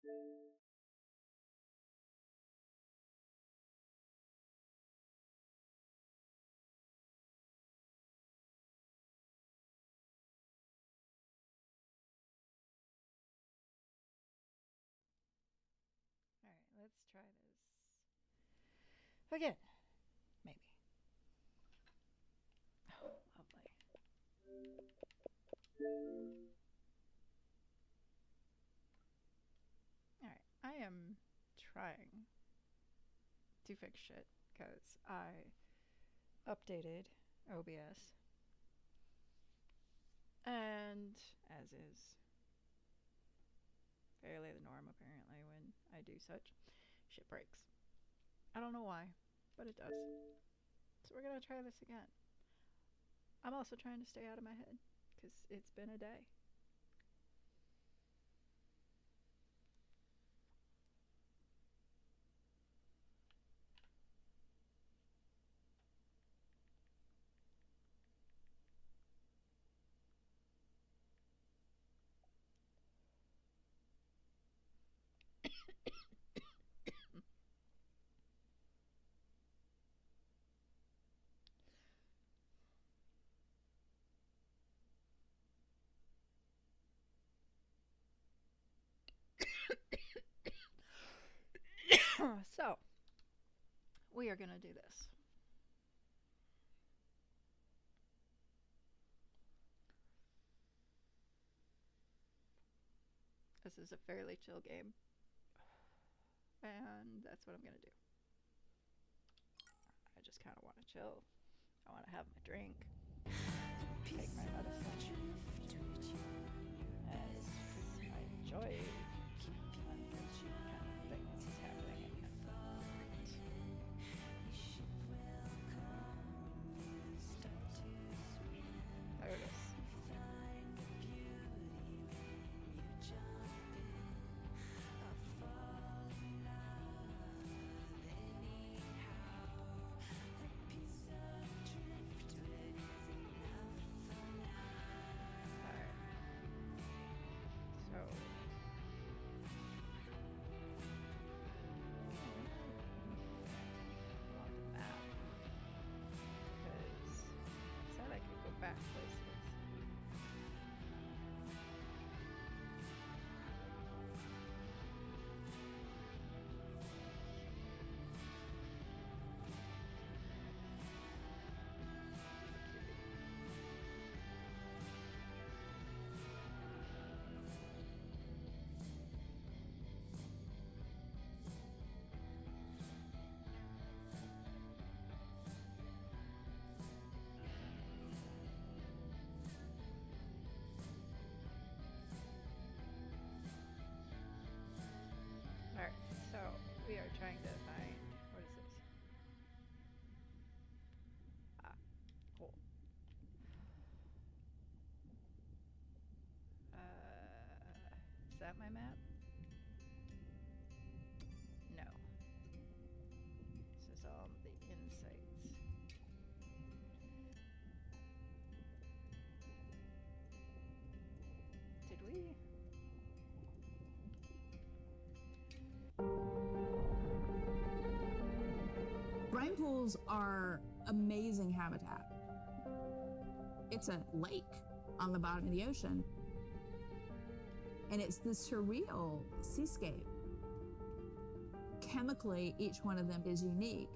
All right, let's try this again. Maybe. Oh, lovely. All right, I am trying to fix shit because I updated OBS, and as is fairly the norm apparently when I do such, shit breaks. I don't know why, but it does. So we're gonna try this again. I'm also trying to stay out of my head because it's been a day. So, we are gonna do this. This is a fairly chill game, and that's what I'm gonna do. I just kind of want to chill. I want to have my drink, take my medicine, as I enjoy kind of things happening in here. There it is. Back places. Alright, so we are trying to find, what is this? Ah, cool. Is that my map? No. This is all the insights. Did we? Brine pools are amazing habitat. It's a lake on the bottom of the ocean, and it's this surreal seascape. Chemically, each one of them is unique.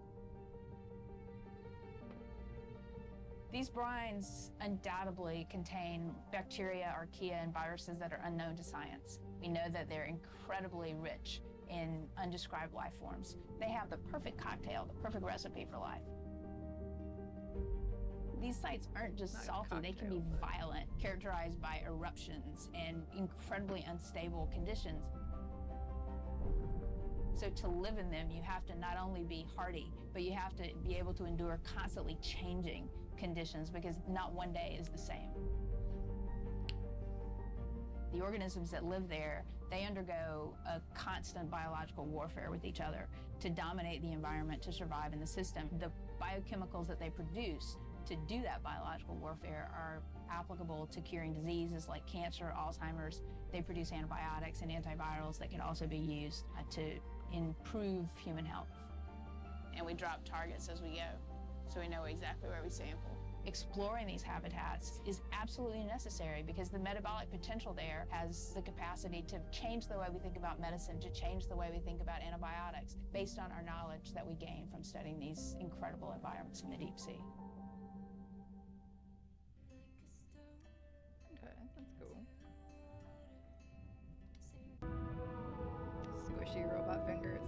These brines undoubtedly contain bacteria, archaea, and viruses that are unknown to science. We know that they're incredibly rich in undescribed life forms. They have the perfect cocktail, the perfect recipe for life. These sites aren't just salty, they can be violent, characterized by eruptions and incredibly unstable conditions. So to live in them, you have to not only be hardy, but you have to be able to endure constantly changing conditions, because not one day is the same. The organisms that live there, they undergo a constant biological warfare with each other to dominate the environment, to survive in the system. The biochemicals that they produce to do that biological warfare are applicable to curing diseases like cancer, Alzheimer's. They produce antibiotics and antivirals that can also be used to improve human health. And we drop targets as we go, so we know exactly where we sample. Exploring these habitats is absolutely necessary because the metabolic potential there has the capacity to change the way we think about medicine, to change the way we think about antibiotics, based on our knowledge that we gain from studying these incredible environments in the deep sea. Okay, that's cool. Squishy robot fingers.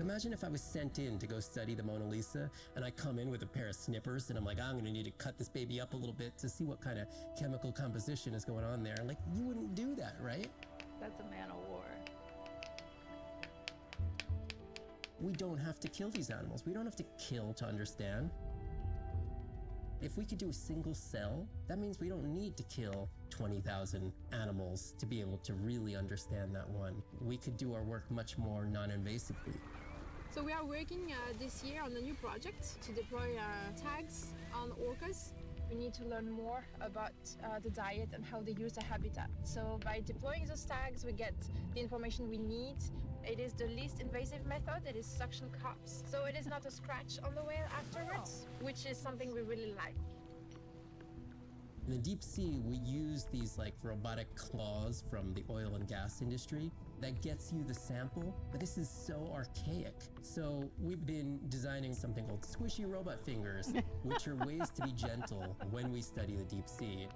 Imagine if I was sent in to go study the Mona Lisa and I come in with a pair of snippers and I'm like, I'm gonna need to cut this baby up a little bit to see what kind of chemical composition is going on there. Like, you wouldn't do that, right? That's a man of war. We don't have to kill these animals. We don't have to kill to understand. If we could do a single cell, that means we don't need to kill 20,000 animals to be able to really understand that one. We could do our work much more non-invasively. So we are working this year on a new project to deploy tags on orcas. We need to learn more about the diet and how they use the habitat. So by deploying those tags, we get the information we need. It is the least invasive method. It is suction cups. So it is not a scratch on the whale afterwards, which is something we really like. In the deep sea, we use these like robotic claws from the oil and gas industry that gets you the sample, but this is so archaic. So we've been designing something called squishy robot fingers, which are ways to be gentle when we study the deep sea.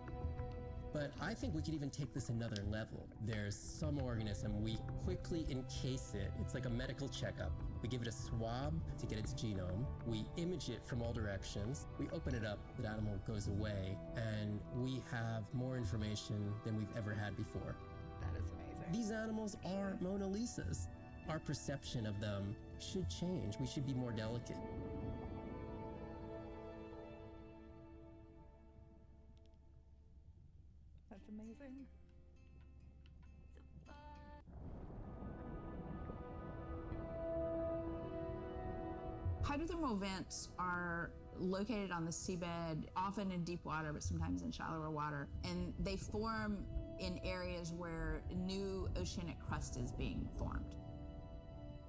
But I think we could even take this another level. There's some organism, we quickly encase it. It's like a medical checkup. We give it a swab to get its genome. We image it from all directions. We open it up, the animal goes away, and we have more information than we've ever had before. That is amazing. These animals are Mona Lisas. Our perception of them should change. We should be more delicate. That's amazing. Hydrothermal vents are located on the seabed, often in deep water, but sometimes in shallower water. And they form in areas where new oceanic crust is being formed.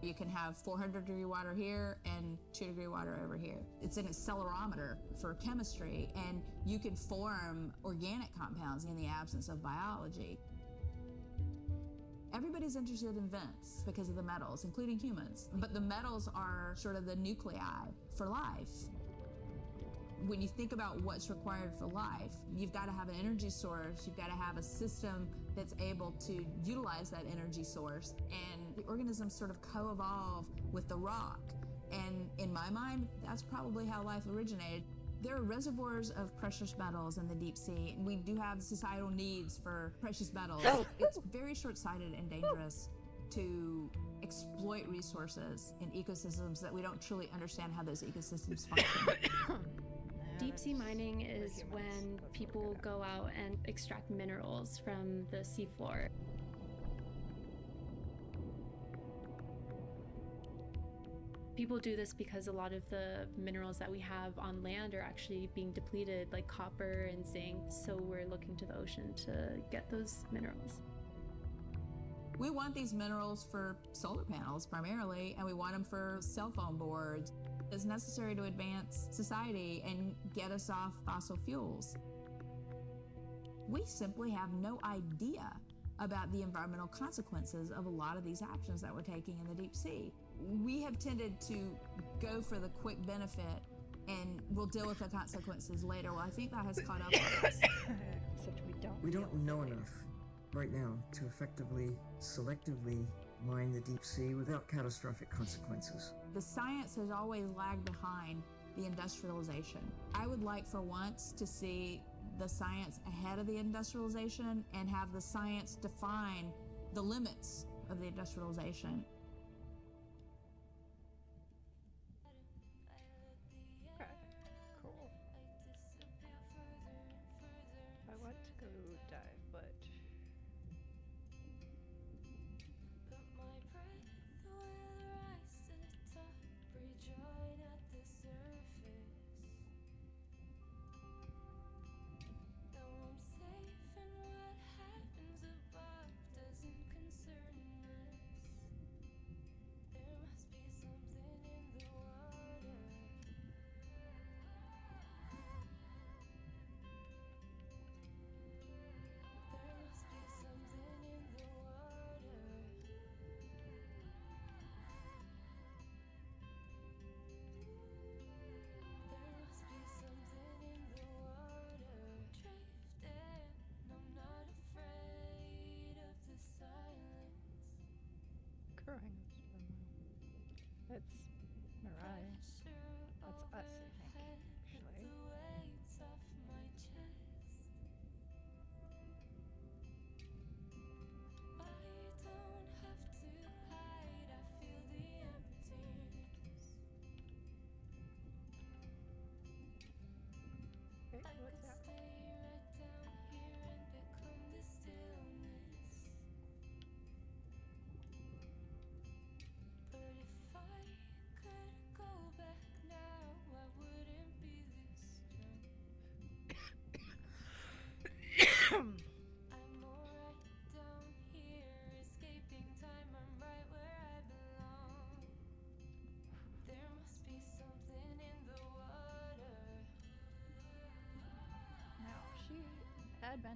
You can have 400-degree water here and 2-degree water over here. It's an accelerometer for chemistry, and you can form organic compounds in the absence of biology. Everybody's interested in vents because of the metals, including humans. But the metals are sort of the nuclei for life. When you think about what's required for life, you've got to have an energy source, you've got to have a system that's able to utilize that energy source, and the organisms sort of co-evolve with the rock. And in my mind, that's probably how life originated. There are reservoirs of precious metals in the deep sea, and we do have societal needs for precious metals. It's very short-sighted and dangerous to exploit resources in ecosystems that we don't truly understand how those ecosystems function. Deep sea mining is when people go out and extract minerals from the seafloor. People do this because a lot of the minerals that we have on land are actually being depleted, like copper and zinc, so we're looking to the ocean to get those minerals. We want these minerals for solar panels primarily, and we want them for cell phone boards. It's necessary to advance society and get us off fossil fuels. We simply have no idea about the environmental consequences of a lot of these actions that we're taking in the deep sea. We have tended to go for the quick benefit and we'll deal with the consequences later. Well, I think that has caught up with us. Except We don't know enough right now to effectively, selectively mine the deep sea without catastrophic consequences. The science has always lagged behind the industrialization. I would like for once to see the science ahead of the industrialization and have the science define the limits of the industrialization. Okay, cool. I want to go dive, but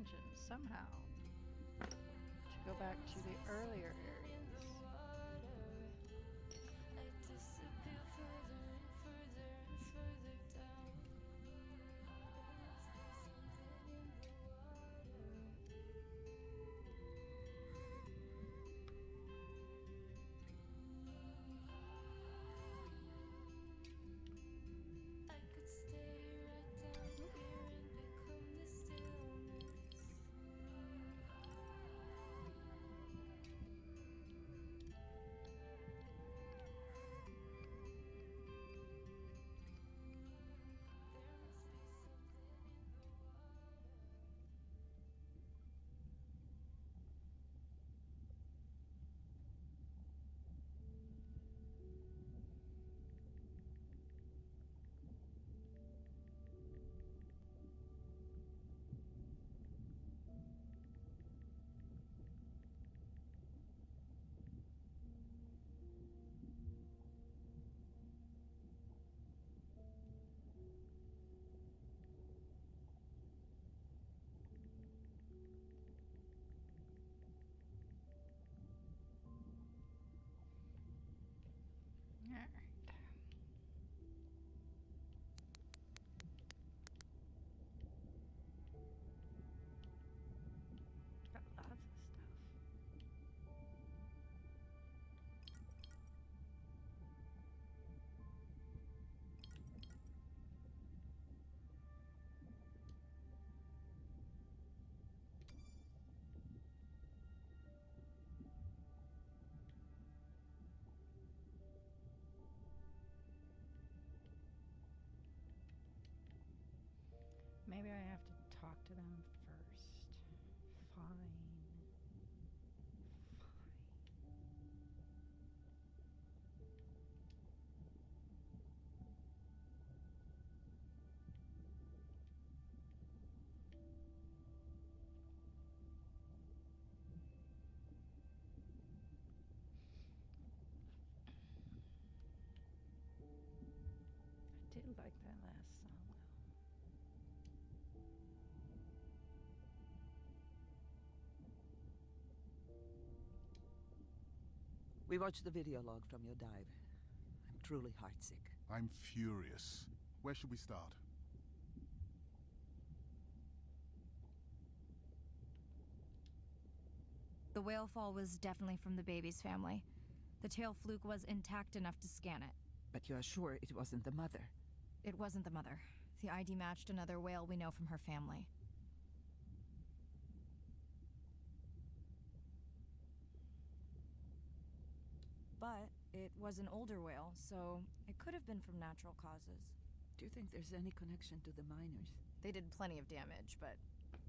attention somehow to go back to the earlier areas. Alright. Got lots of stuff. Maybe I have to talk to them first. Fine. I did like that last song though. We watched the video log from your dive. I'm truly heartsick. I'm furious. Where should we start? The whale fall was definitely from the baby's family. The tail fluke was intact enough to scan it. But you are sure it wasn't the mother? It wasn't the mother. The ID matched another whale we know from her family. But it was an older whale, so it could have been from natural causes. Do you think there's any connection to the miners? They did plenty of damage, but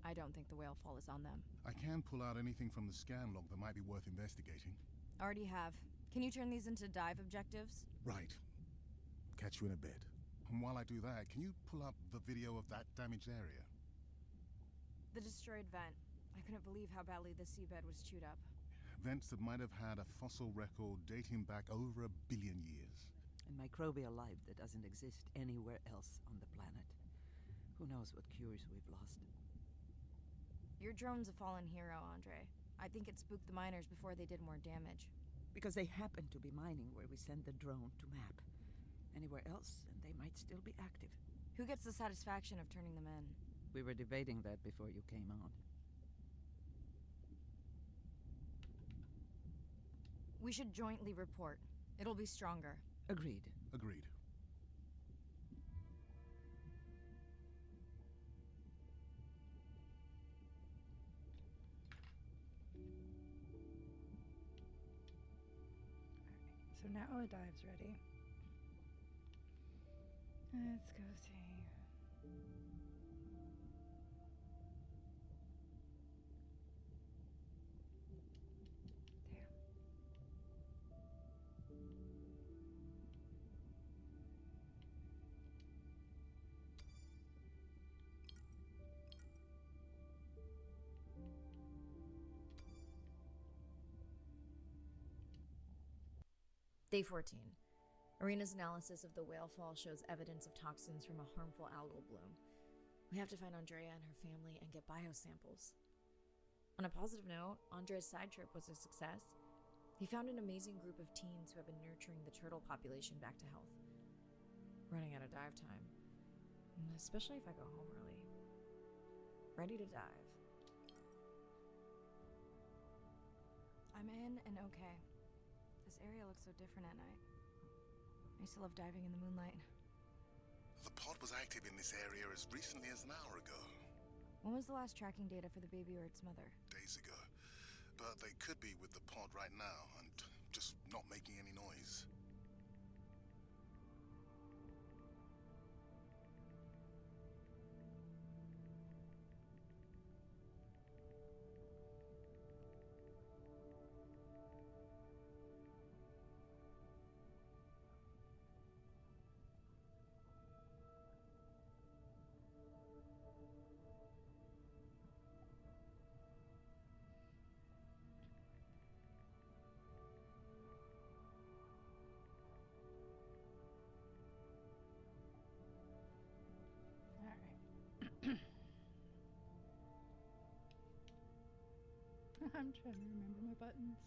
I don't think the whale fall is on them. I can pull out anything from the scan log that might be worth investigating. Already have. Can you turn these into dive objectives? Right. Catch you in a bit. And while I do that, can you pull up the video of that damaged area? The destroyed vent. I couldn't believe how badly the seabed was chewed up. Vents that might have had a fossil record dating back over 1 billion years. And microbial life that doesn't exist anywhere else on the planet. Who knows what cures we've lost. Your drone's a fallen hero, Andre. I think it spooked the miners before they did more damage. Because they happen to be mining where we send the drone to map. Anywhere else, and they might still be active. Who gets the satisfaction of turning them in? We were debating that before you came on. We should jointly report. It'll be stronger. Agreed. Agreed. So now a dive's ready. Let's go see. There. Day 14. Arena's analysis of the whale fall shows evidence of toxins from a harmful algal bloom. We have to find Andrea and her family and get biosamples. On a positive note, Andre's side trip was a success. He found an amazing group of teens who have been nurturing the turtle population back to health. Running out of dive time, especially if I go home early. Ready to dive. I'm in and okay. This area looks so different at night. I used to love diving in the moonlight. The pod was active in this area as recently as an hour ago. When was the last tracking data for the baby or its mother? Days ago. But they could be with the pod right now and just not making any noise. I'm trying to remember my buttons.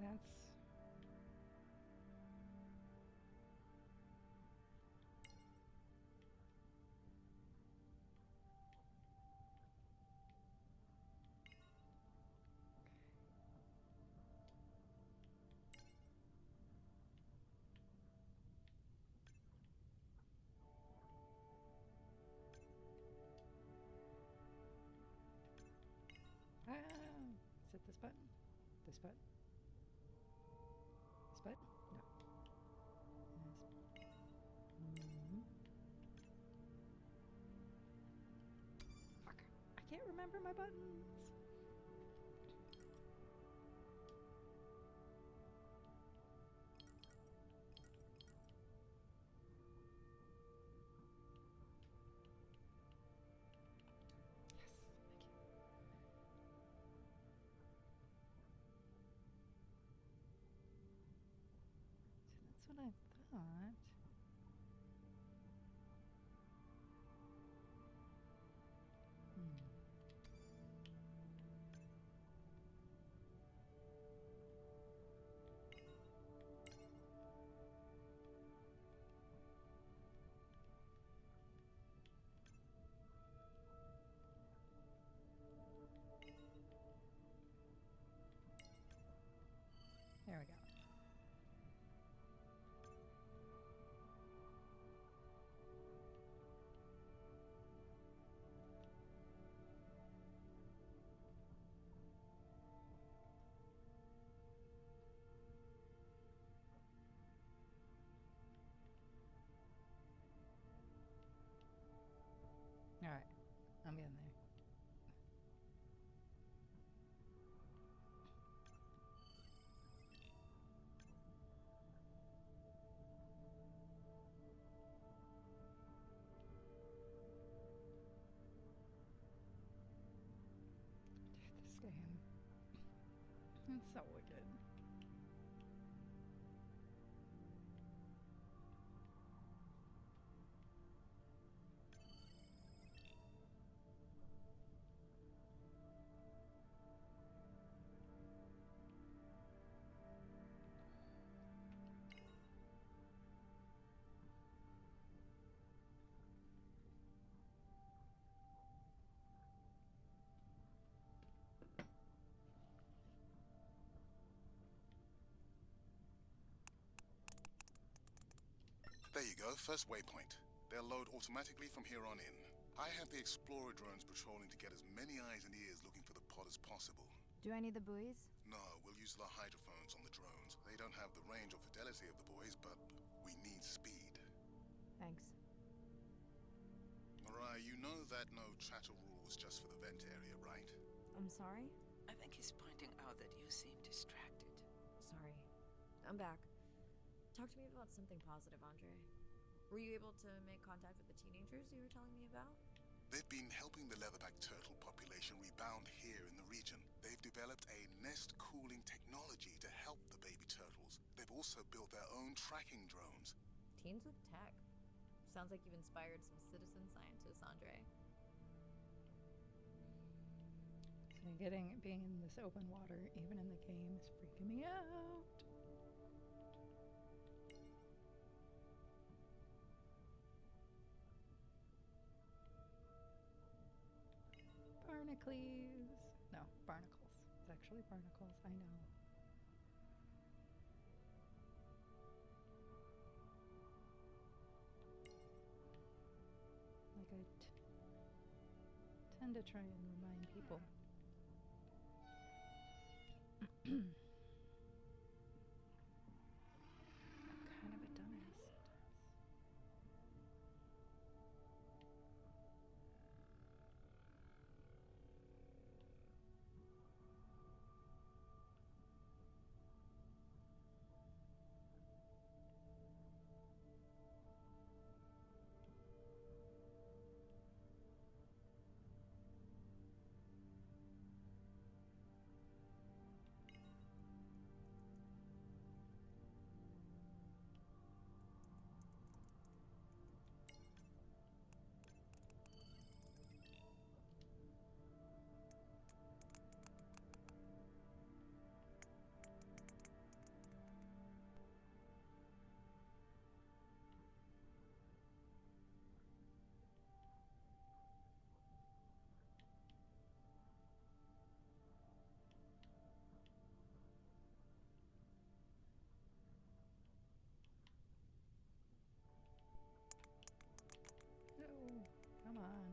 That's is it this button? This button? This button? No. This. Fuck. I can't remember my buttons. That's what I thought. There we go. All right, I'm getting there. This game. It's so wicked. There you go, first waypoint. They'll load automatically from here on in. I have the Explorer drones patrolling to get as many eyes and ears looking for the pod as possible. Do I need the buoys? No, we'll use the hydrophones on the drones. They don't have the range or fidelity of the buoys, but we need speed. Thanks. Mariah, you know that no chatter rule was just for the vent area, right? I'm sorry? I think he's pointing out that you seem distracted. Sorry. I'm back. Talk to me about something positive, Andre. Were you able to make contact with the teenagers you were telling me about? They've been helping the leatherback turtle population rebound here in the region. They've developed a nest cooling technology to help the baby turtles. They've also built their own tracking drones. Teens with tech. Sounds like you've inspired some citizen scientists, Andre. So being in this open water, even in the game, is freaking me out. Barnacles. No, barnacles. It's actually barnacles, I know. Like I tend to try and remind people. I'm kind of a dumbass sometimes. No, come on.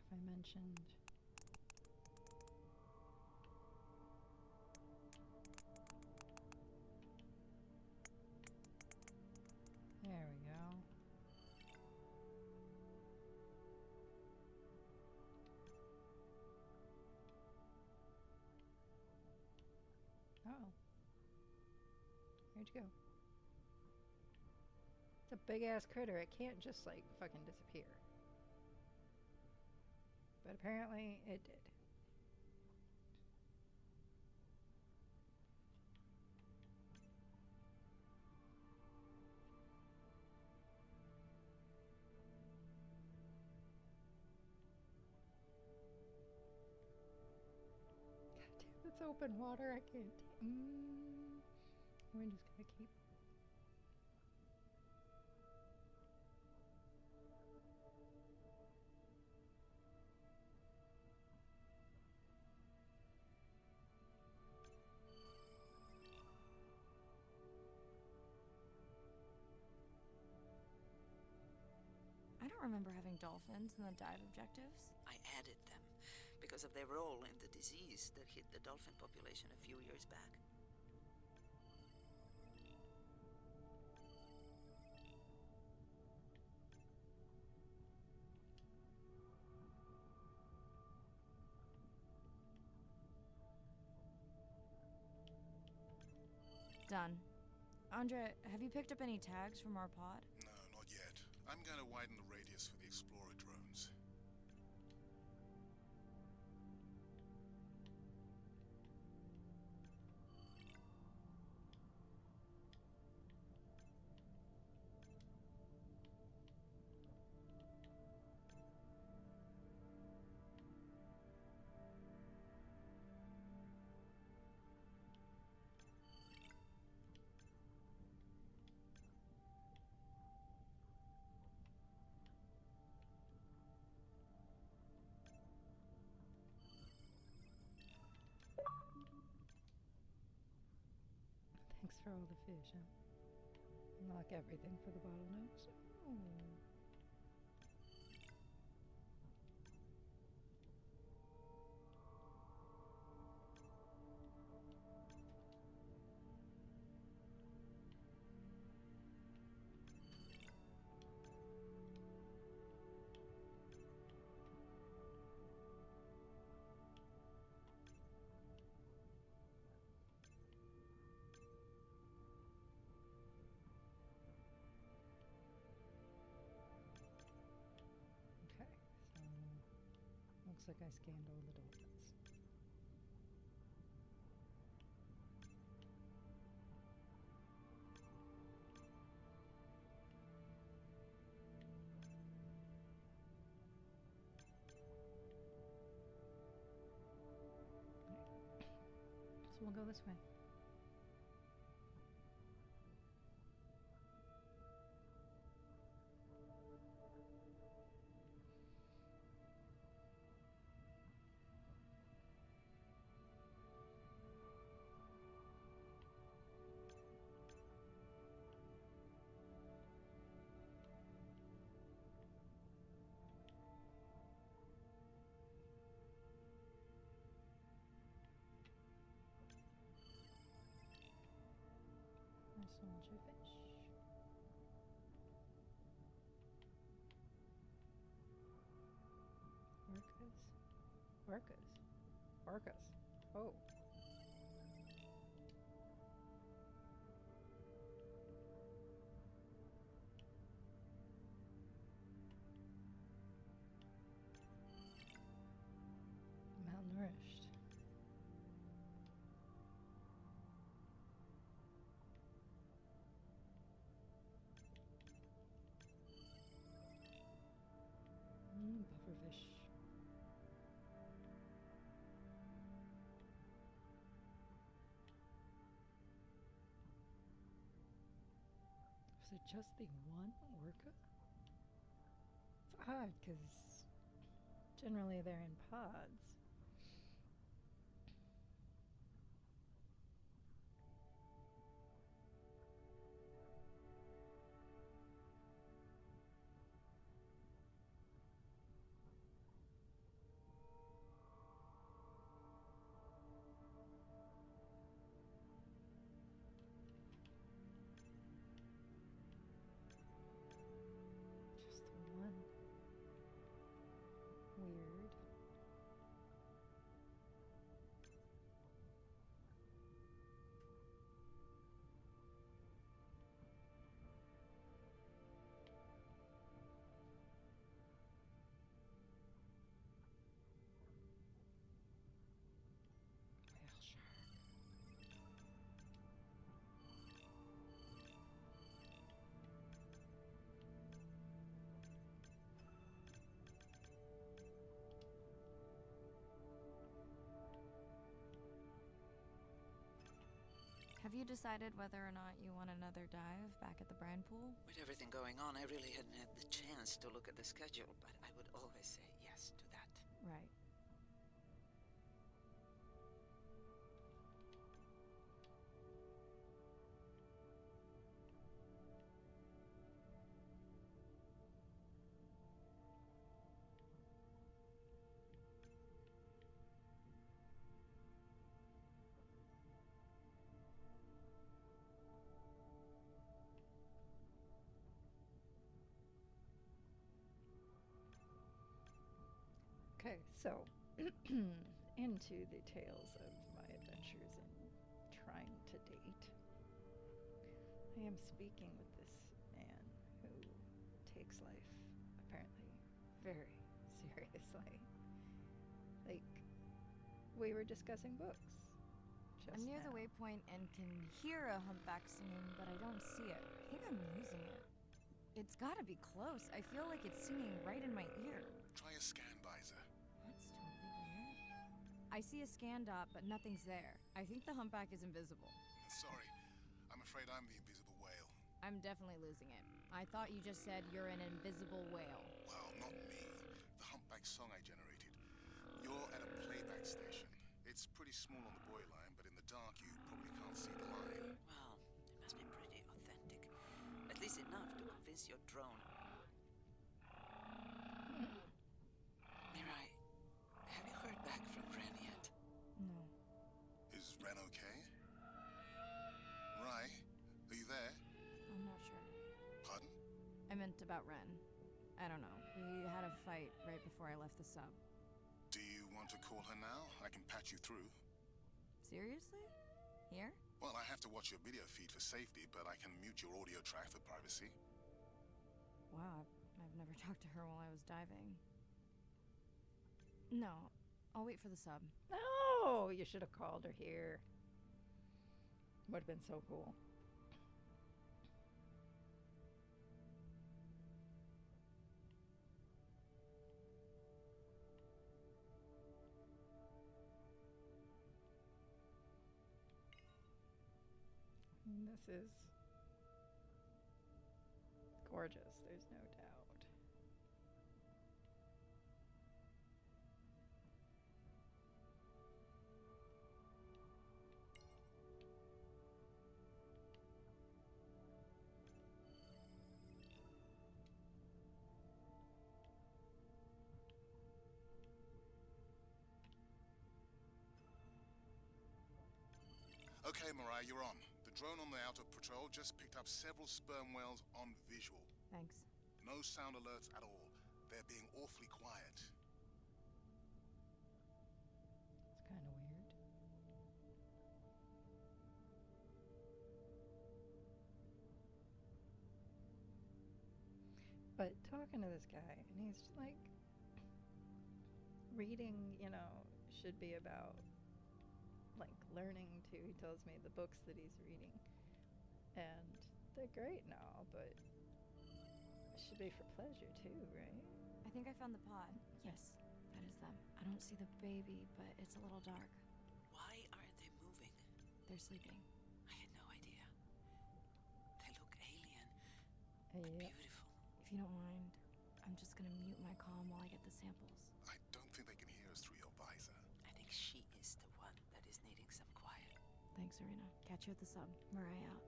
If I mentioned there we go. Uh-oh. Where'd you go? It's a big ass critter. It can't just like fucking disappear. But apparently it did. God damn, it's open water. I can't. I'm just gonna keep. I don't remember having dolphins in the dive objectives. I added them because of their role in the disease that hit the dolphin population a few years back. Done. Andre, have you picked up any tags from our pod? No, not yet. I'm going to widen the radius for the Explorer drones. Thanks for all the fish, huh? Unlock everything for the bottlenecks. Oh. Looks like I scanned all the dolphins. So we'll go this way. I sold you fish. Orcas. Orcas. Oh. Malnourished. Pufferfish. Was it just the one orca? It's odd, because generally they're in pods. Just one. Weird. Whale shark. Have you decided whether or not you want another dive back at the brine pool? With everything going on, I really hadn't had the chance to look at the schedule, but I would always say yes to that. Right. Okay, so into the tales of my adventures in trying to date. I am speaking with this man who takes life apparently very seriously. Like, we were discussing books. I'm near now. the waypoint and can hear a humpback singing, but I don't see it. I think I'm losing it. It's gotta be close. I feel like it's singing right in my ear. Try a scan visor. That's totally weird. I see a scan dot, but nothing's there. I think the humpback is invisible. Sorry, I'm afraid I'm the invisible whale. I'm definitely losing it. I thought you just said you're an invisible whale. Well, not me. The humpback song I generated. You're at a playback station. It's pretty small on the buoy line, but in the dark you probably can't see the line. Well, it must be pretty authentic. At least enough to convince your drone. Mirai, have you heard back from Ren yet? No. Is Ren okay? Rai, are you there? I'm not sure. Pardon? I meant about Ren. I don't know. We had a fight right before I left the sub. Do you want to call her now? I can patch you through. Seriously? Here? Well, I have to watch your video feed for safety, but I can mute your audio track for privacy. Wow, I've never talked to her while I was diving. No, I'll wait for the sub. No, you should have called her here. Would have been so cool. This is gorgeous, there's no doubt. Okay, Mariah, you're on. The drone on the outer patrol just picked up several sperm whales on visual. Thanks. No sound alerts at all. They're being awfully quiet. It's kind of weird. But talking to this guy, and he's like, reading, should be about, like, learning too. He tells me the books that he's reading. And they're great and all, but it should be for pleasure too, right? I think I found the pod. Yes, that is them. I don't see the baby, but it's a little dark. Why aren't they moving? They're sleeping. I had no idea. They look alien, Yeah. but beautiful. If you don't mind, I'm just gonna mute my comm while I get the samples. I don't think they can hear us through your visor. I think she is the one that is needing some quiet. Thanks, Serena. Catch you at the sub. Mariah out.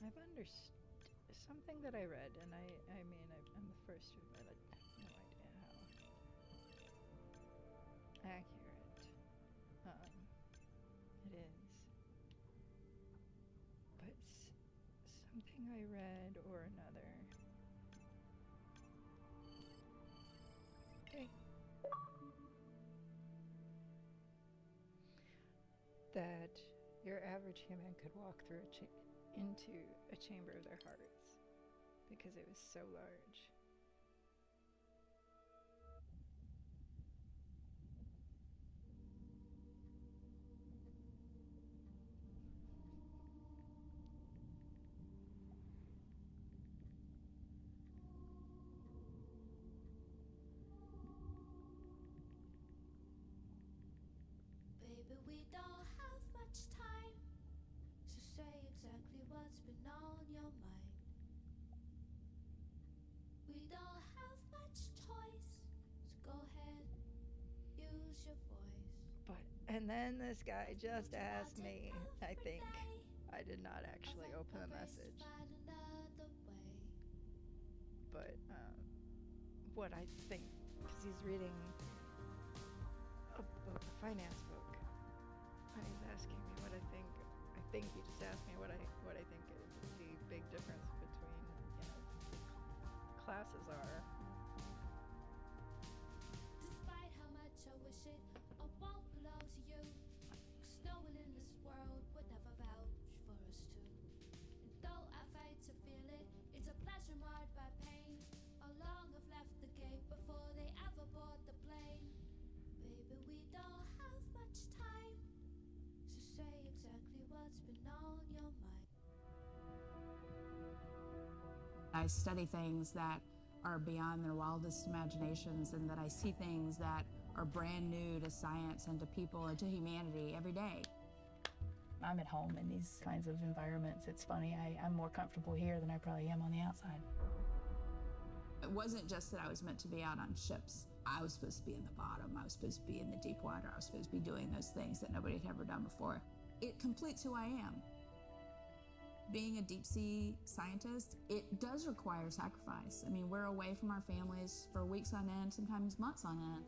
I've understood something that I read, and I'm the first to admit I have no idea how accurate it is. But something I read or another. Okay. That your average human could walk through into a chamber of their hearts because it was so large. Baby, we don't have much time to say exactly what's been on your mind. We don't have much choice, so go ahead, use your voice. And then this guy just asked me, I think, I did not actually open the message, but what I think, because he's reading a book, a finance book, and he's asking me what I think. I think he just asked me what I think is the big difference between, classes are. Despite how much I wish it, I won't belong to you. 'Cause no one in this world would never vouch for us two. And though I fight to feel it, it's a pleasure marred by pain. How long I've left the gate before they ever board the plane. Baby, we don't have much time to say exactly what's been on your mind. I study things that are beyond their wildest imaginations, and that I see things that are brand new to science and to people and to humanity every day. I'm at home in these kinds of environments. It's funny, I'm more comfortable here than I probably am on the outside. It wasn't just that I was meant to be out on ships. I was supposed to be in the bottom. I was supposed to be in the deep water. I was supposed to be doing those things that nobody had ever done before. It completes who I am. Being a deep sea scientist, it does require sacrifice. I mean, we're away from our families for weeks on end, sometimes months on end.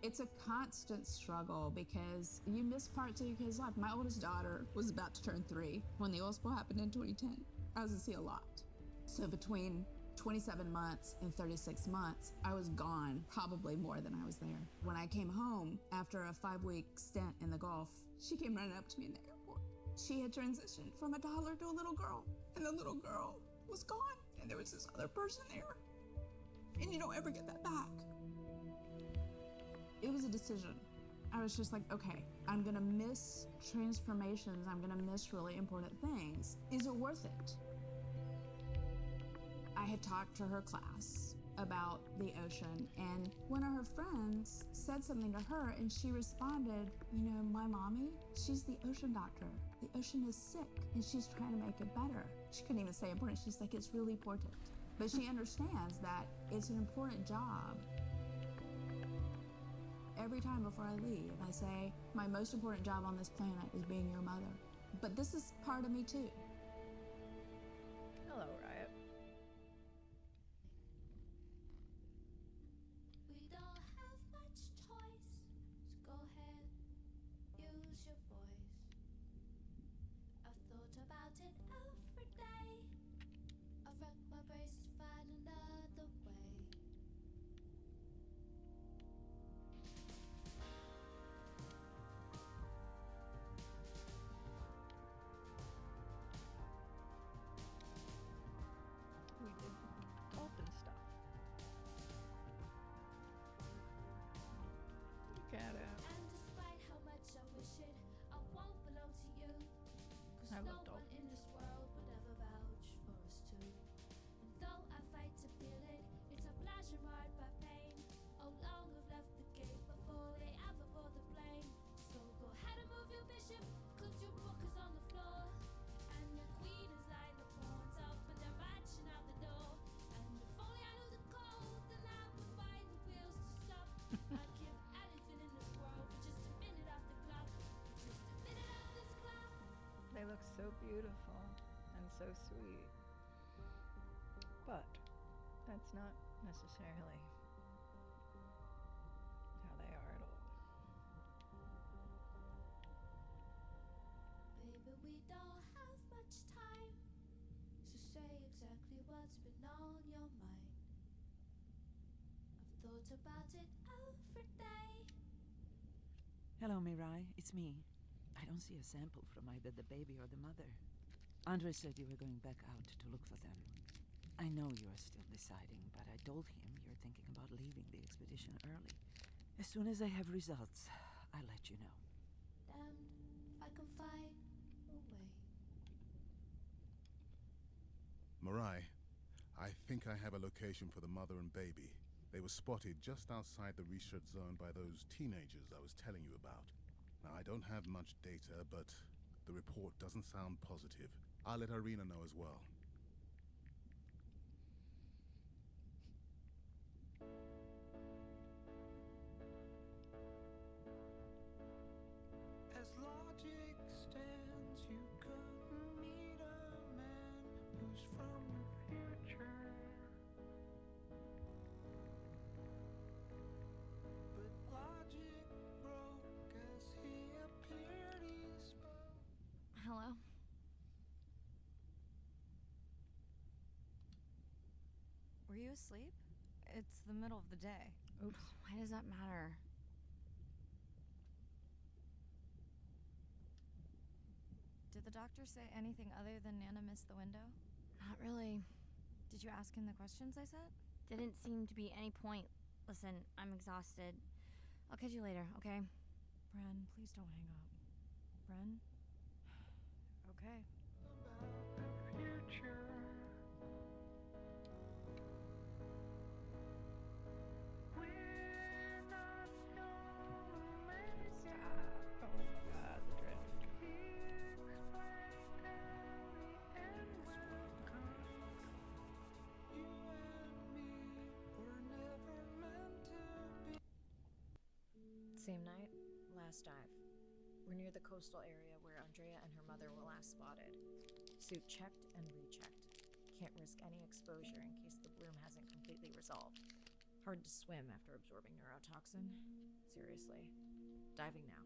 It's a constant struggle because you miss parts of your kid's life. My oldest daughter was about to turn 3 when the oil spill happened in 2010. I was at sea a lot. So between 27 months and 36 months, I was gone probably more than I was there. When I came home after a 5-week stint in the Gulf, she came running up to me in the airport. She had transitioned from a toddler to a little girl, and the little girl was gone, and there was this other person there. And you don't ever get that back. It was a decision. I was just like, okay, I'm gonna miss transformations. I'm gonna miss really important things. Is it worth it? I had talked to her class about the ocean, and one of her friends said something to her, and she responded, you know, my mommy, she's the ocean doctor. The ocean is sick, and she's trying to make it better. She couldn't even say important. She's like, it's really important. But she understands that it's an important job. Every time before I leave, I say, my most important job on this planet is being your mother. But this is part of me too. Hello, Riot. We don't have much choice, so go ahead, use your voice. I've thought about it every day. I've wrecked my brace to find another way. We did dolphin stuff. Look at it. And despite how much I wish it, I won't belong to you. I Cause no love one dolphins. in this world would ever vouch for us two. And though I fight to feel it, it's a pleasure marred by pain. Oh, long have left the gate before they ever board the plane. So go ahead and move your bishop, cause your book is on the floor. And your queen is lying the pawns up and they're marching out the door. And if only I knew the code, then I would wind the wheels to stop. I'd give anything in this world for just a minute off the clock. Just a minute off this clock. They look so beautiful and so sweet. But that's not necessarily how they are at all. Baby, we don't have much time, so say exactly what's been on your mind. I've thought about it every day. Hello, Mirai. It's me. I don't see a sample from either the baby or the mother. Andre said you were going back out to look for them. I know you are still deciding, but I told him you're thinking about leaving the expedition early. As soon as I have results, I'll let you know. Damned if I can find a way. Marai, I think I have a location for the mother and baby. They were spotted just outside the research zone by those teenagers I was telling you about. Now, I don't have much data, but the report doesn't sound positive. I'll let Irina know as well. As logic stands, you couldn't meet a man who's from the future. But logic broke as he appeared, he spoke. Hello? Were you asleep? It's the middle of the day. Oops. Why does that matter? Did the doctor say anything other than Nana missed the window? Not really. Did you ask him the questions I said? Didn't seem to be any point. Listen, I'm exhausted. I'll catch you later, okay? Bren, please don't hang up. Bren? Okay. About the future. We're not human. Stop. Oh my god, the drift. He explained how the end will come. You and me were never meant to be. Same night, last dive. We're near the coastal area where Andrea and her mother were last spotted. Suit checked and rechecked. Can't risk any exposure in case the bloom hasn't completely resolved. hard to swim after absorbing neurotoxin. Seriously. Diving now.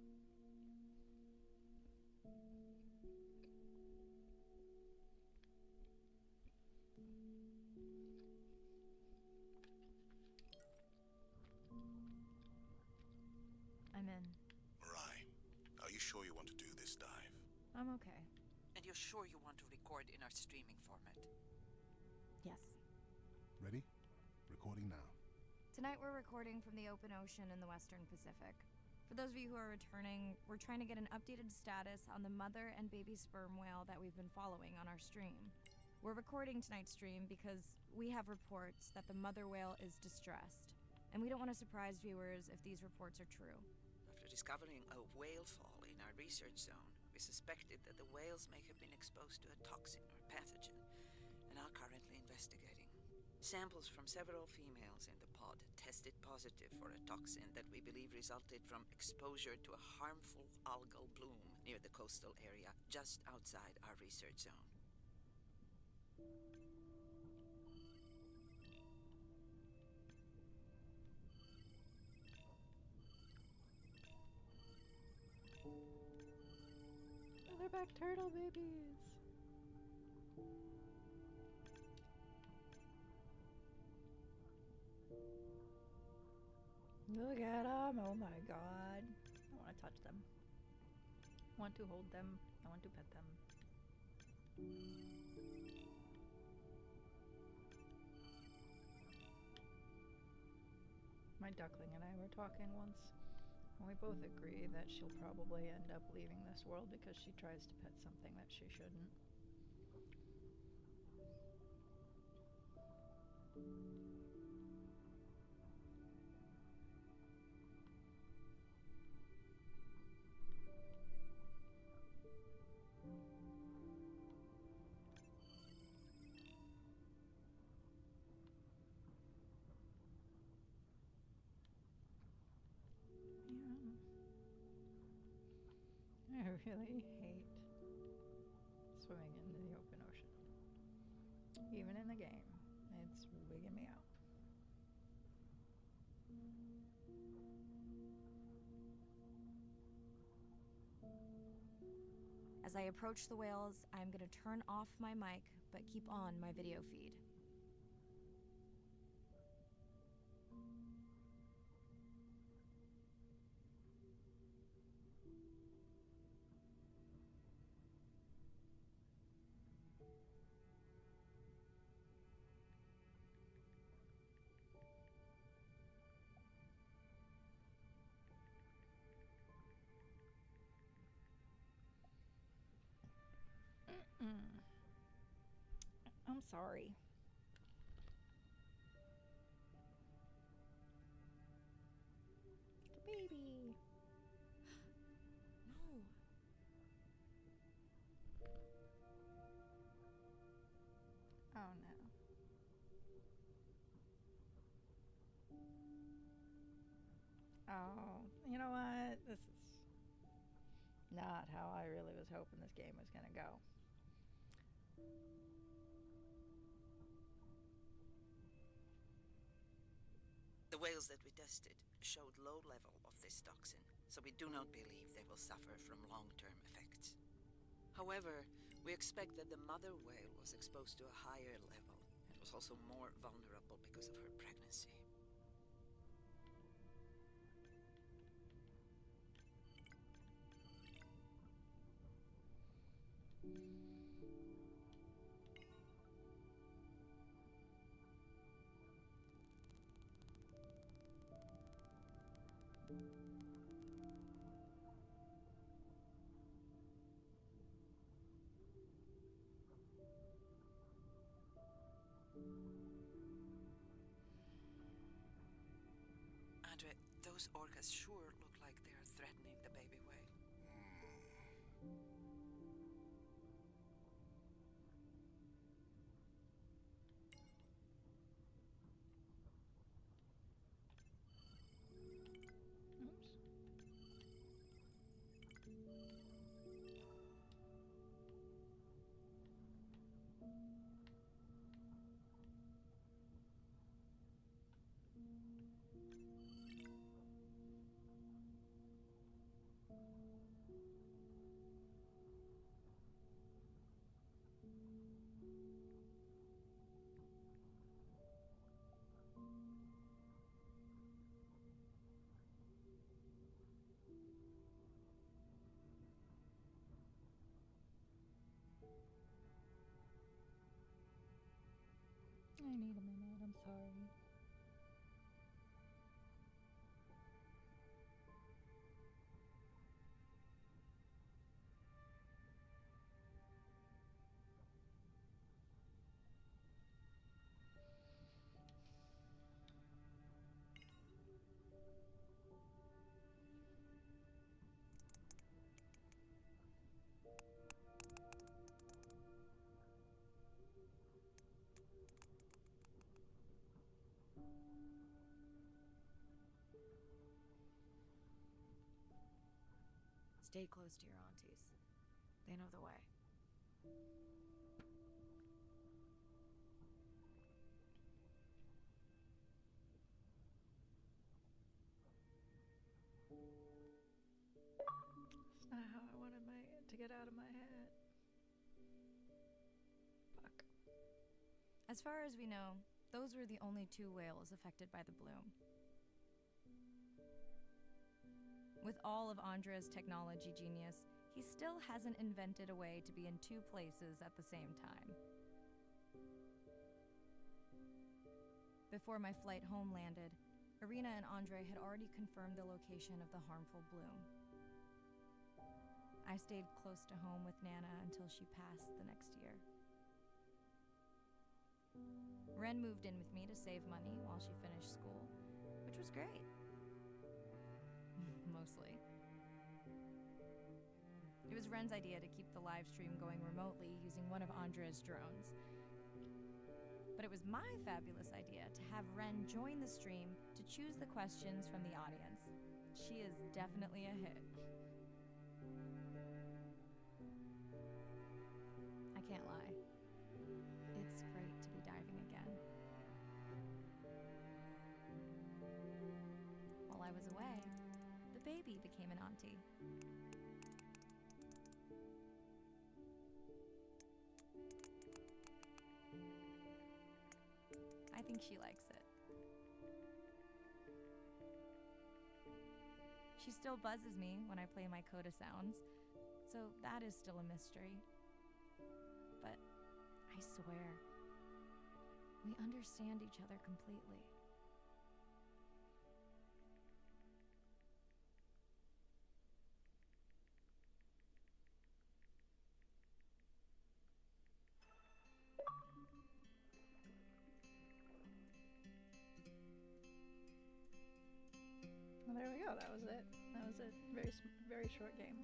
I'm in. Marai, are you sure you want to do this dive? I'm okay. And you're sure you want to record in our streaming format? Yes. Ready? Recording now. Tonight we're recording from the open ocean in the Western Pacific. For those of you who are returning, we're trying to get an updated status on the mother and baby sperm whale that we've been following on our stream. We're recording tonight's stream because we have reports that the mother whale is distressed, and we don't want to surprise viewers if these reports are true. After discovering a whale fall in our research zone, we suspected that the whales may have been exposed to a toxin or pathogen, and are currently investigating. Samples from several females in the pod tested positive for a toxin that we believe resulted from exposure to a harmful algal bloom near the coastal area just outside our research zone. Leatherback turtle babies. Look at them. Oh my god. I want to touch them. I want to hold them. I want to pet them. My duckling and I were talking once, and we both agree that she'll probably end up leaving this world because she tries to pet something that she shouldn't. I really hate swimming in the open ocean. Even in the game, it's wigging me out. As I approach the whales, I'm going to turn off my mic, but keep on my video feed. I'm sorry. The baby. No. Oh no. Oh, you know what? This is not how I really was hoping this game was gonna go. The whales that we tested showed low level of this toxin, so we do not believe they will suffer from long-term effects. However, we expect that the mother whale was exposed to a higher level and was also more vulnerable because of her pregnancy. Andre, those orcas sure look like they are threatening the baby whale. Oops. I need a minute, I'm sorry. Stay close to your aunties. They know the way. It's not how I wanted to get out of my head. Fuck. As far as we know, those were the only 2 whales affected by the bloom. With all of Andre's technology genius, he still hasn't invented a way to be in 2 places at the same time. Before my flight home landed, Irina and Andre had already confirmed the location of the harmful bloom. I stayed close to home with Nana until she passed the next year. Ren moved in with me to save money while she finished school, which was great. Mostly. It was Ren's idea to keep the live stream going remotely using one of Andre's drones. But it was my fabulous idea to have Ren join the stream to choose the questions from the audience. She is definitely a hit. I can't lie. It's great to be diving again. While I was away, the baby became an auntie. I think she likes it. She still buzzes me when I play my coda sounds, so that is still a mystery. But I swear, we understand each other completely. Well, there we go. That was it. That was it. Very short game.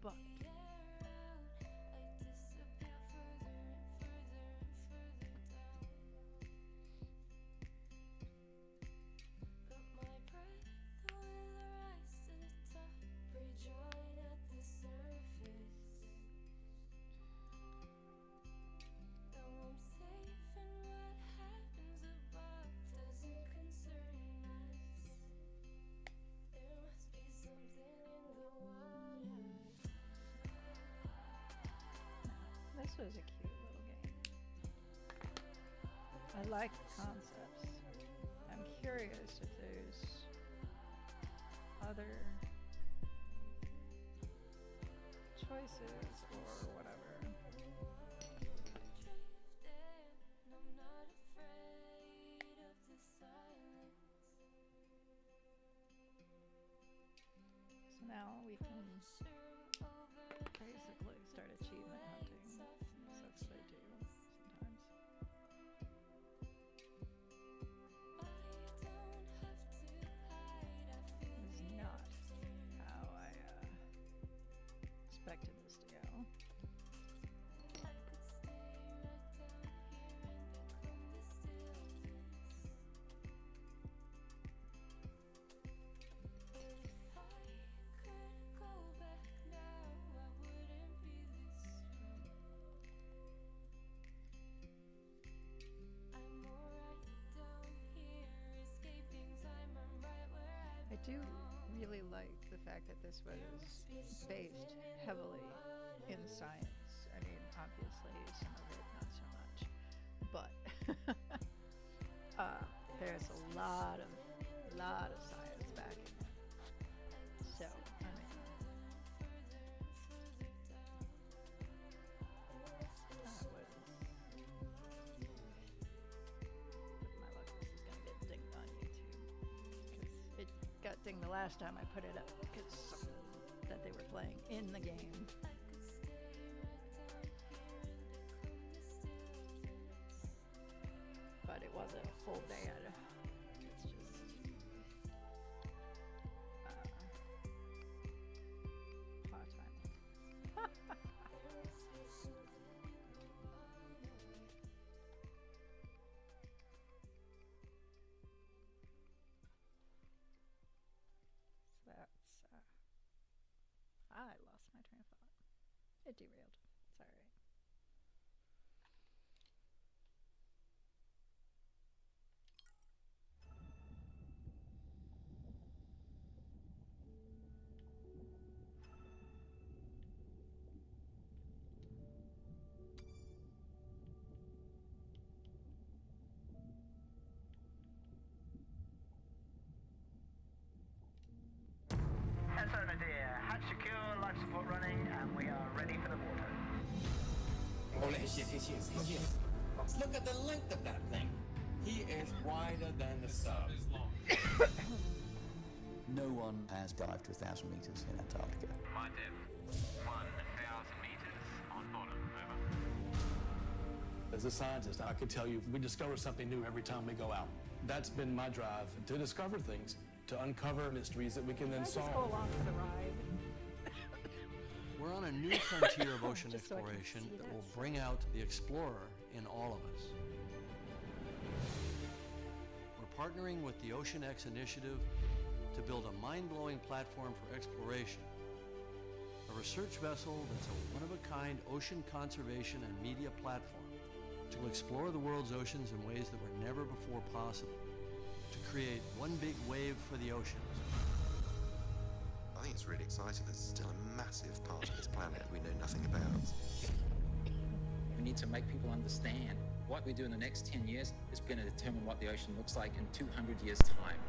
But this was a cute little game. I like the concepts. I'm curious if there's other choices or whatever. So now we can basically start achievement hunting. That's what I do sometimes. This is not how I expected this to go. I do really like the fact that this was based heavily in science. I mean, obviously some of it not so much, there's a lot of science backing it. So, I mean, with my luck, this is gonna get dinged on YouTube, because it got dinged the last time I put it up, because that they were playing in the game. But it wasn't a full bad. It's just hot time. So that's I lost my train of thought. It derailed. It's all right. Enter Nadir, hatch secure, life support running, and we are ready for the water. Oh, yes. Look at the length of that thing. He is wider than the sub. No one has dived to 1,000 meters in Antarctica. My depth, 1,000 meters on bottom, over. As a scientist, I can tell you we discover something new every time we go out. That's been my drive, to discover things, to uncover mysteries that we can then solve. Just go along for the ride. We're on a new frontier of ocean exploration that will bring out the explorer in all of us. We're partnering with the Ocean X initiative to build a mind-blowing platform for exploration. A research vessel that's a one-of-a-kind ocean conservation and media platform to explore the world's oceans in ways that were never before possible, to create one big wave for the oceans. I think it's really exciting. There's still a massive part of this planet we know nothing about. We need to make people understand what we do in the next 10 years is going to determine what the ocean looks like in 200 years' time.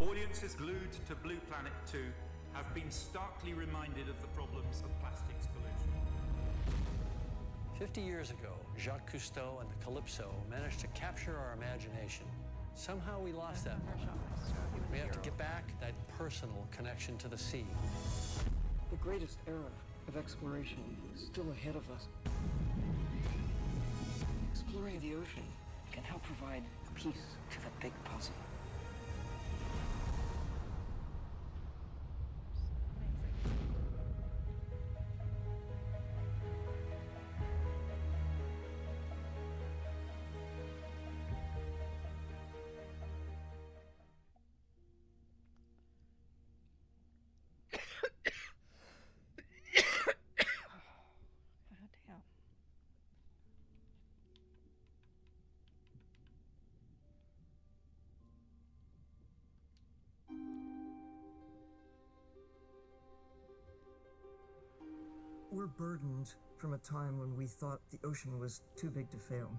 Audiences glued to Blue Planet 2 have been starkly reminded of the problems of plastics pollution. 50 years ago, Jacques Cousteau and the Calypso managed to capture our imagination. Somehow we lost that moment. We have to get back that personal connection to the sea. The greatest era of exploration is still ahead of us. Exploring the ocean can help provide a piece to the big puzzle. We're burdened from a time when we thought the ocean was too big to fail.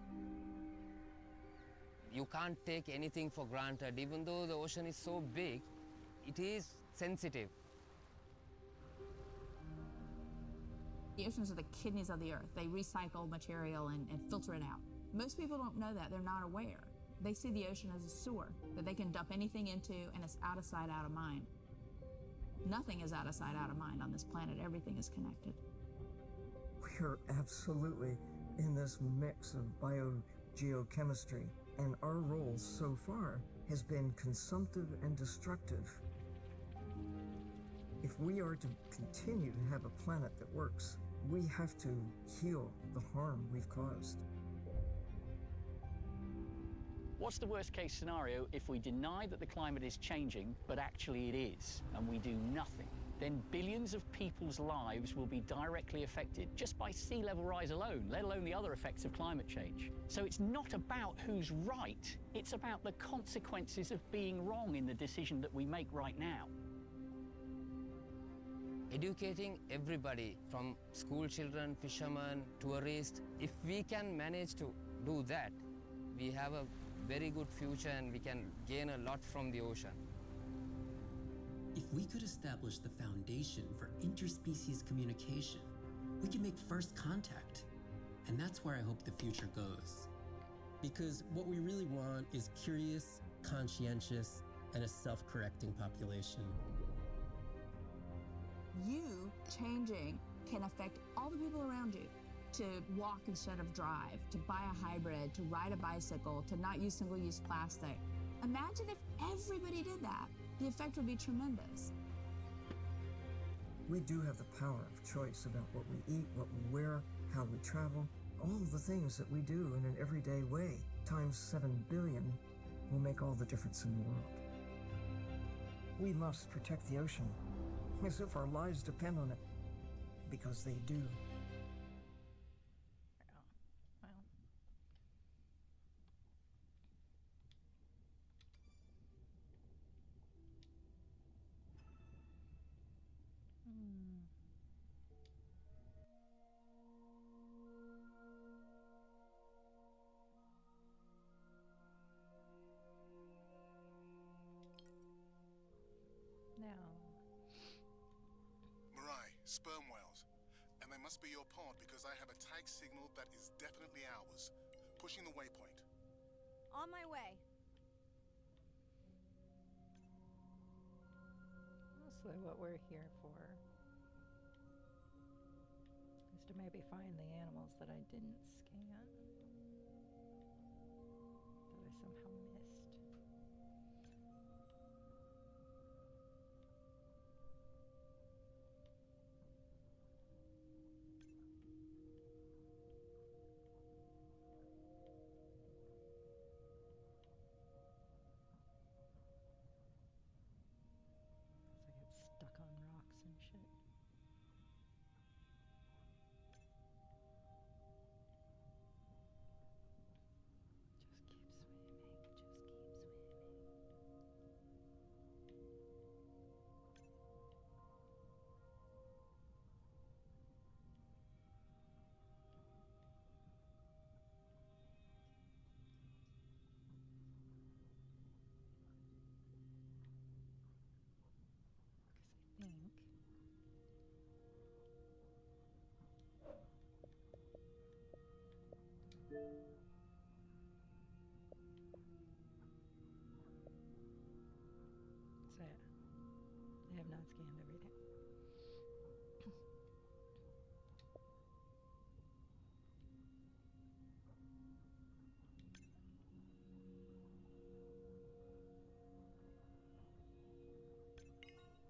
You can't take anything for granted. Even though the ocean is so big, it is sensitive. The oceans are the kidneys of the earth. They recycle material and filter it out. Most people don't know that. They're not aware. They see the ocean as a sewer that they can dump anything into, and it's out of sight, out of mind. Nothing is out of sight, out of mind on this planet. Everything is connected. We are absolutely in this mix of biogeochemistry, and our role so far has been consumptive and destructive. If we are to continue to have a planet that works, we have to heal the harm we've caused. What's the worst case scenario if we deny that the climate is changing, but actually it is, and we do nothing? Then billions of people's lives will be directly affected just by sea level rise alone, let alone the other effects of climate change. So it's not about who's right, it's about the consequences of being wrong in the decision that we make right now. educating everybody from school children, fishermen, tourists. If we can manage to do that, we have a very good future and we can gain a lot from the ocean. If we could establish the foundation for interspecies communication, we can make first contact. And that's where I hope the future goes. Because what we really want is curious, conscientious, and a self-correcting population. You changing can affect all the people around you. To walk instead of drive, to buy a hybrid, to ride a bicycle, to not use single-use plastic. Imagine if everybody did that. The effect would be tremendous. We do have the power of choice about what we eat, what we wear, how we travel, all the things that we do in an everyday way, times 7 billion, will make all the difference in the world. We must protect the ocean, as if our lives depend on it, because they do. Mirai, sperm whales. And they must be your pod because I have a tag signal that is definitely ours. Pushing the waypoint. On my way. Mostly what we're here for is to maybe find the animals that I didn't scan, that I somehow missed. Stuck on rocks and shit. Just keep swimming, just keep swimming. So yeah, I have not scanned everything.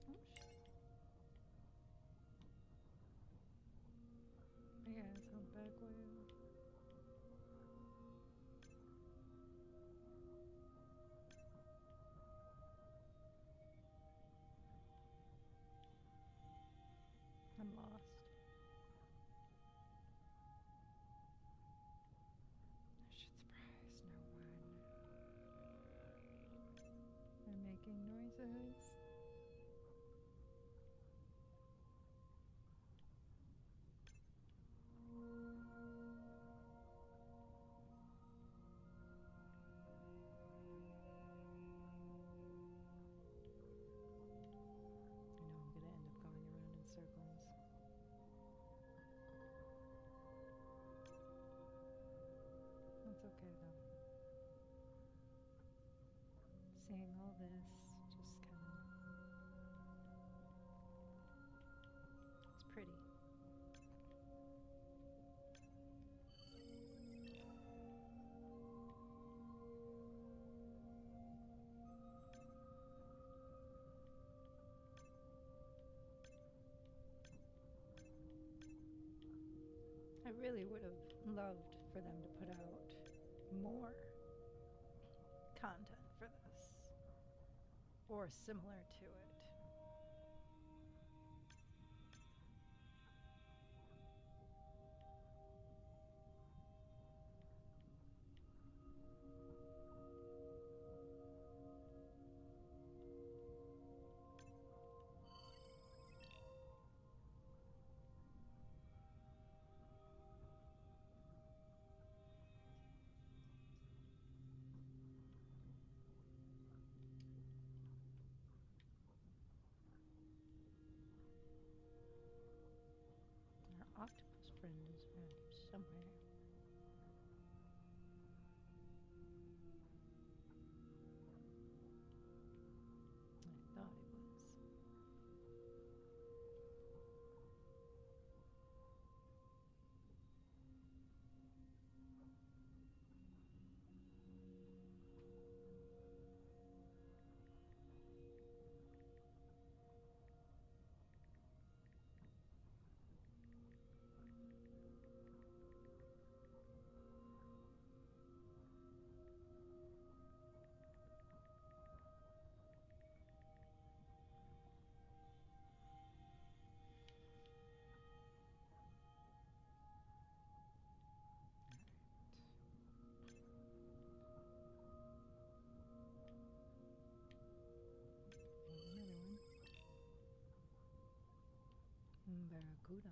Oh shit. Yeah, it's humpback whale. I'm lost. I should surprise no one. I'm making noises. I know I'm gonna end up going around in circles. That's okay though. Seeing all this just kind of, it's pretty. I really would have loved for them to put out more content for this, or similar to it. friend is around here somewhere. I thought it was. Barracuda.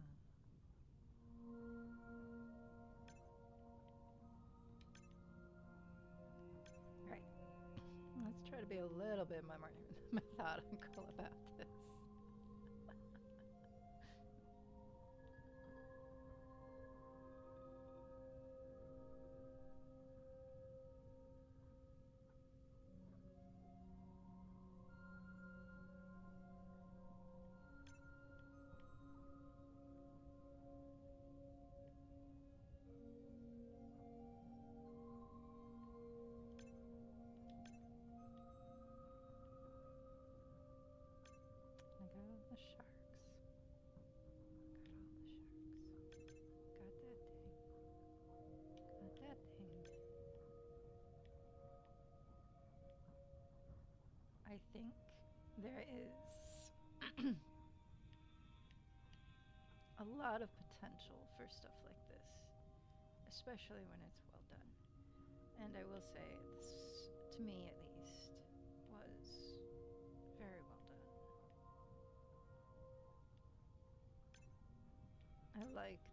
Right. Let's try to be a little bit more methodical about this. I got all the sharks. Got all the sharks. Got that thing. I think there is a lot of potential for stuff like this, especially when it's well done. And I will say, this, to me at least, was very well done. I like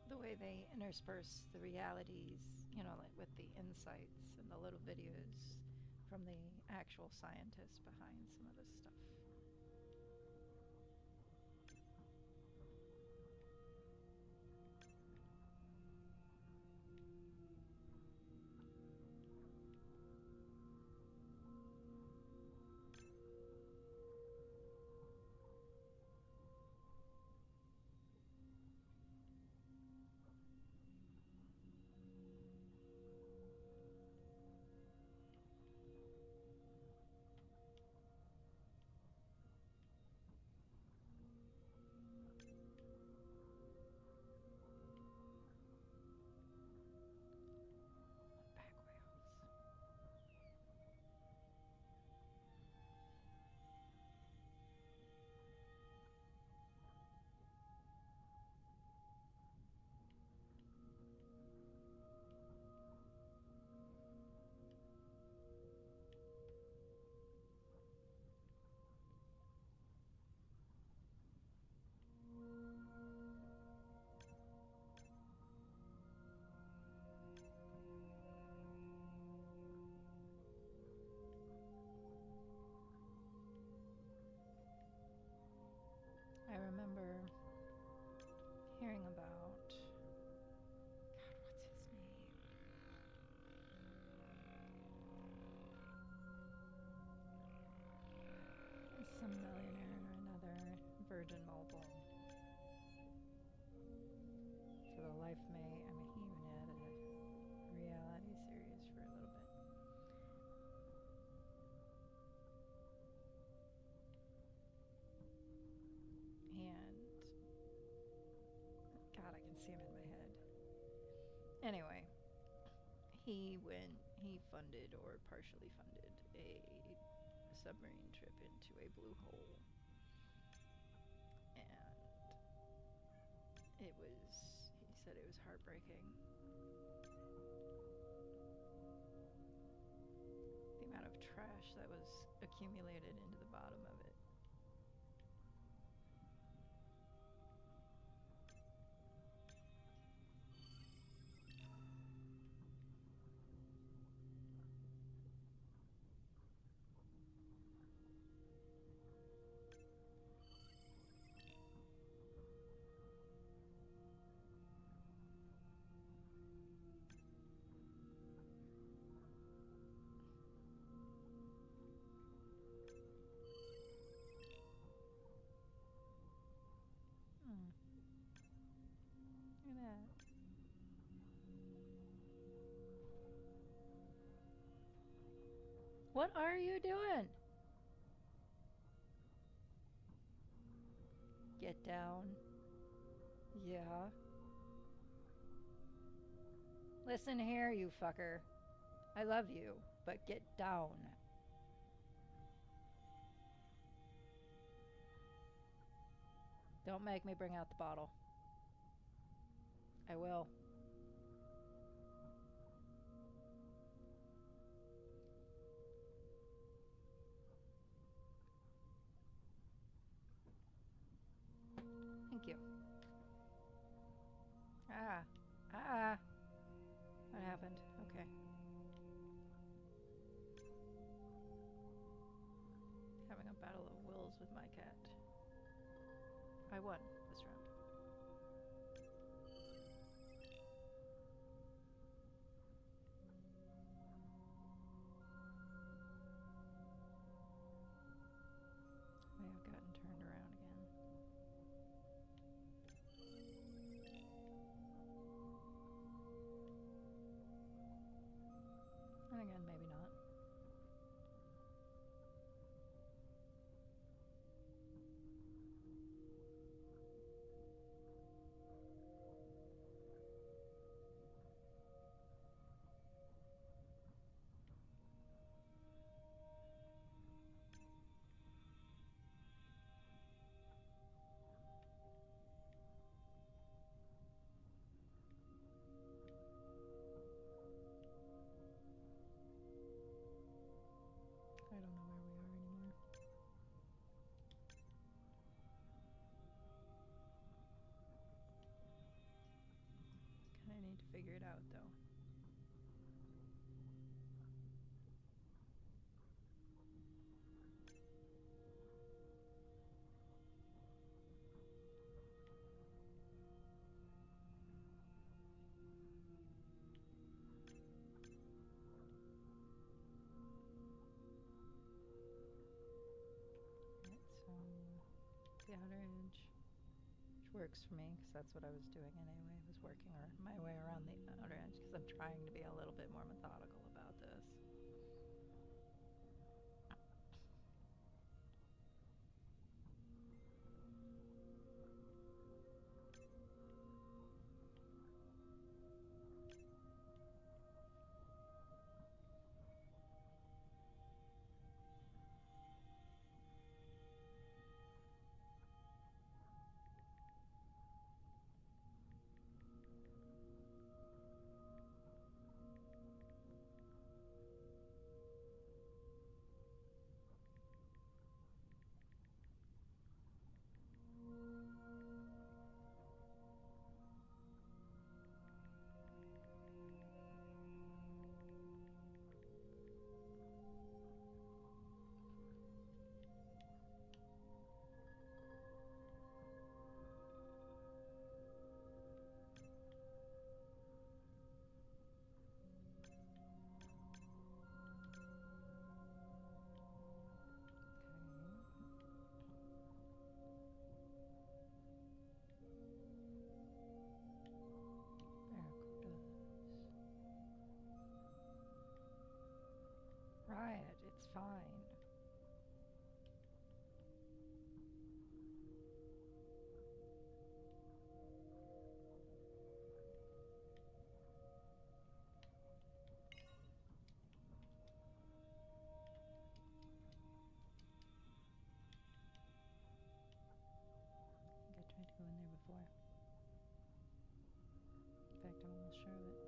the way they intersperse the realities, like with the insights and the little videos from the actual scientists behind some of this stuff. I remember hearing about, God, what's his name? Some millionaire or another, Virgin Mobile. For the life may, he even had a reality series for a little bit. And God, I can see him in my head. Anyway, he funded or partially funded a submarine trip into a blue hole. And he said it was heartbreaking. The amount of trash that was accumulated into the bottom of it. What are you doing? Get down. Yeah. Listen here, you fucker. I love you, but get down. Don't make me bring out the bottle. I will. Thank you. Ah. What happened? Okay. Having a battle of wills with my cat. I won this round. May have gotten turned around again. And again, maybe not. I don't know where we are anymore. Kinda need to figure it out though. The outer edge, which works for me because that's what I was doing anyway, was working my way around the outer edge because I'm trying to be a little bit more methodical about this. Right, it's fine. I think I tried to go in there before. In fact, I'm almost sure of it.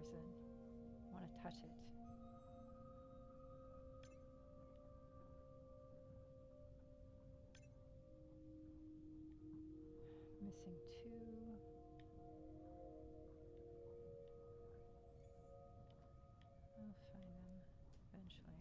person. I want to touch it. Missing 2. I'll find them eventually.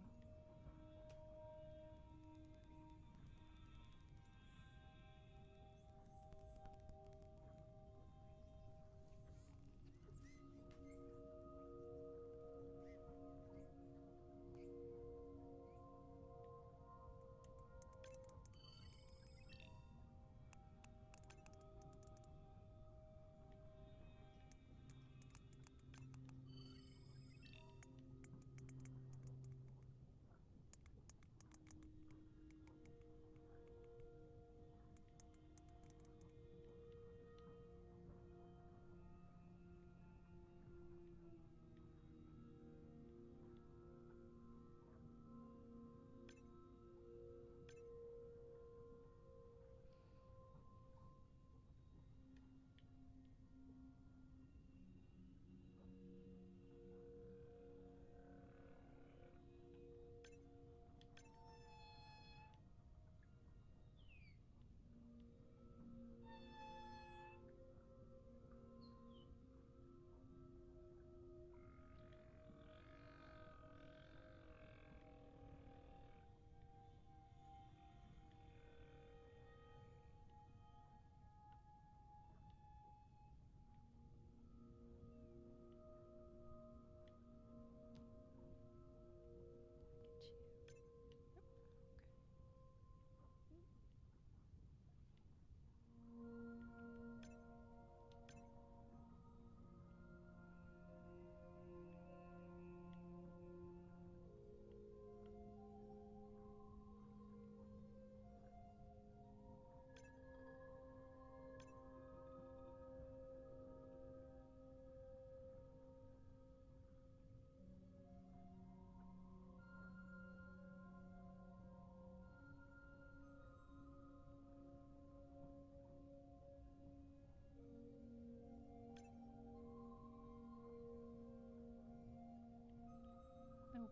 Nope.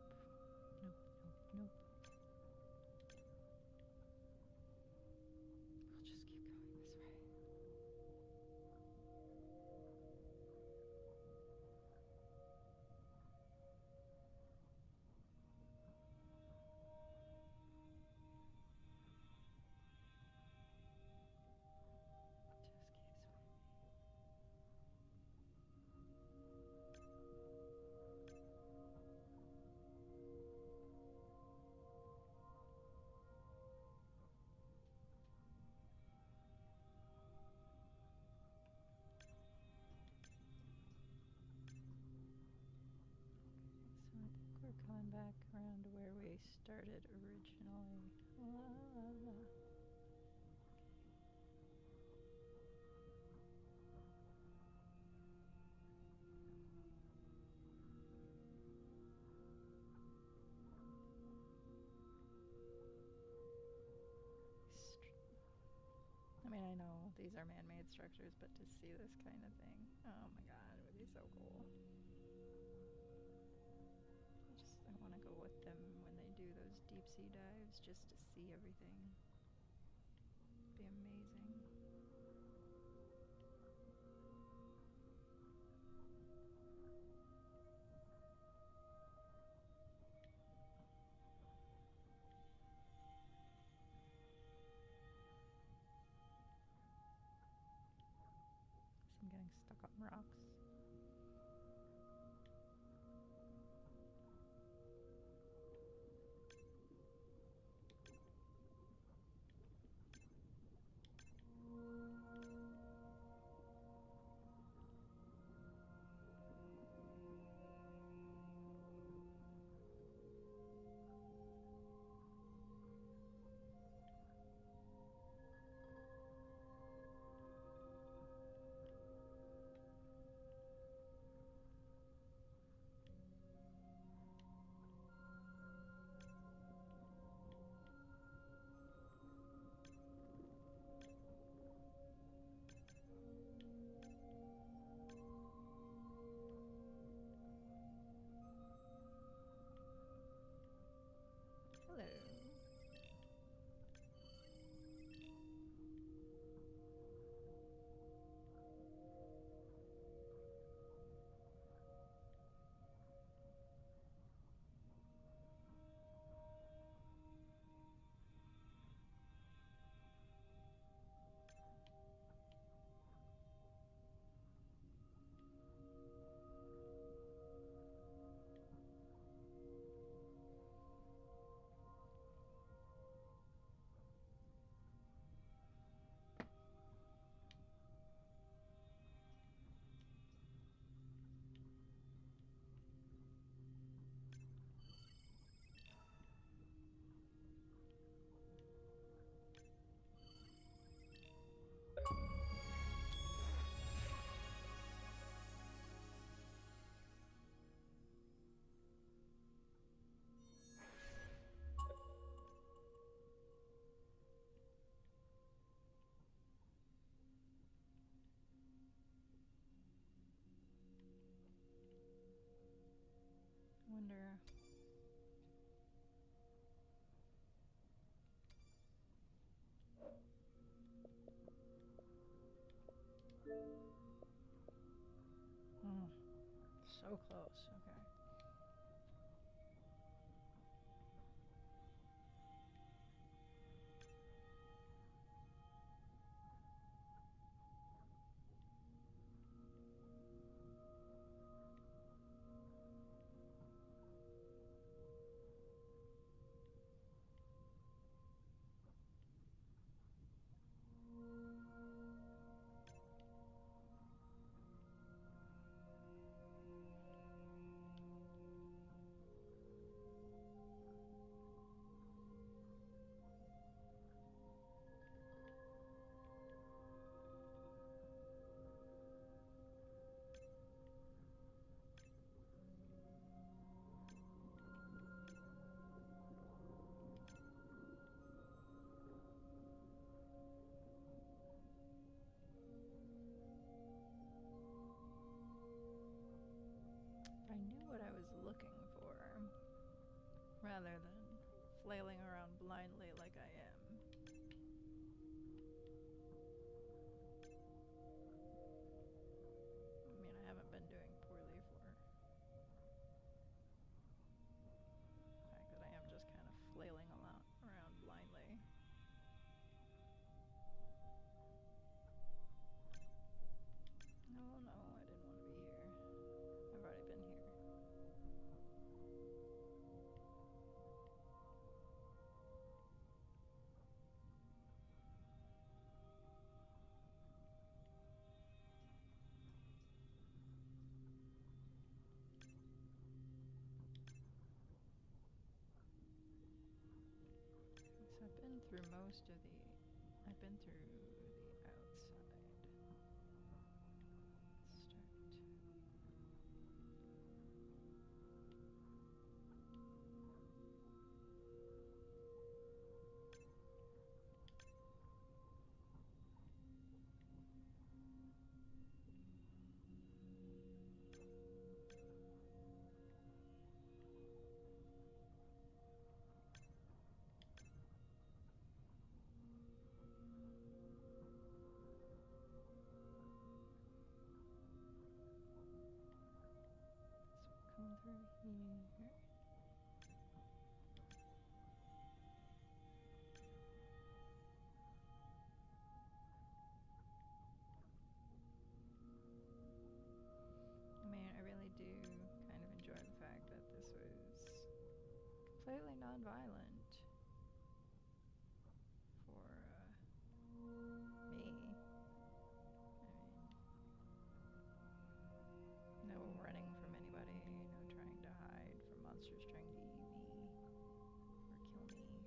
Nope, nope, nope. I'll just keep going this way. So I think we're coming back around to where we started originally. La, la, la. I mean, I know these are man-made structures, but to see this kind of thing, oh my god, it would be so cool. I want to go with them when they do those deep sea dives just to see everything. It'd be amazing. I'm getting stuck on rocks. wonder. So close. Okay. I knew what I was looking for, rather than flailing around blindly like I am. I mean, I haven't been doing poorly for the fact that I am just kind of flailing around blindly. No, no, I didn't want to be here. I've already been here. So I've been through most of the... I've been through the outside. Let's start. So come through here. I mean, I really do kind of enjoy the fact that this was completely non-violent for me. I mean, no running from anybody, no trying to hide from monsters trying to eat me or kill me.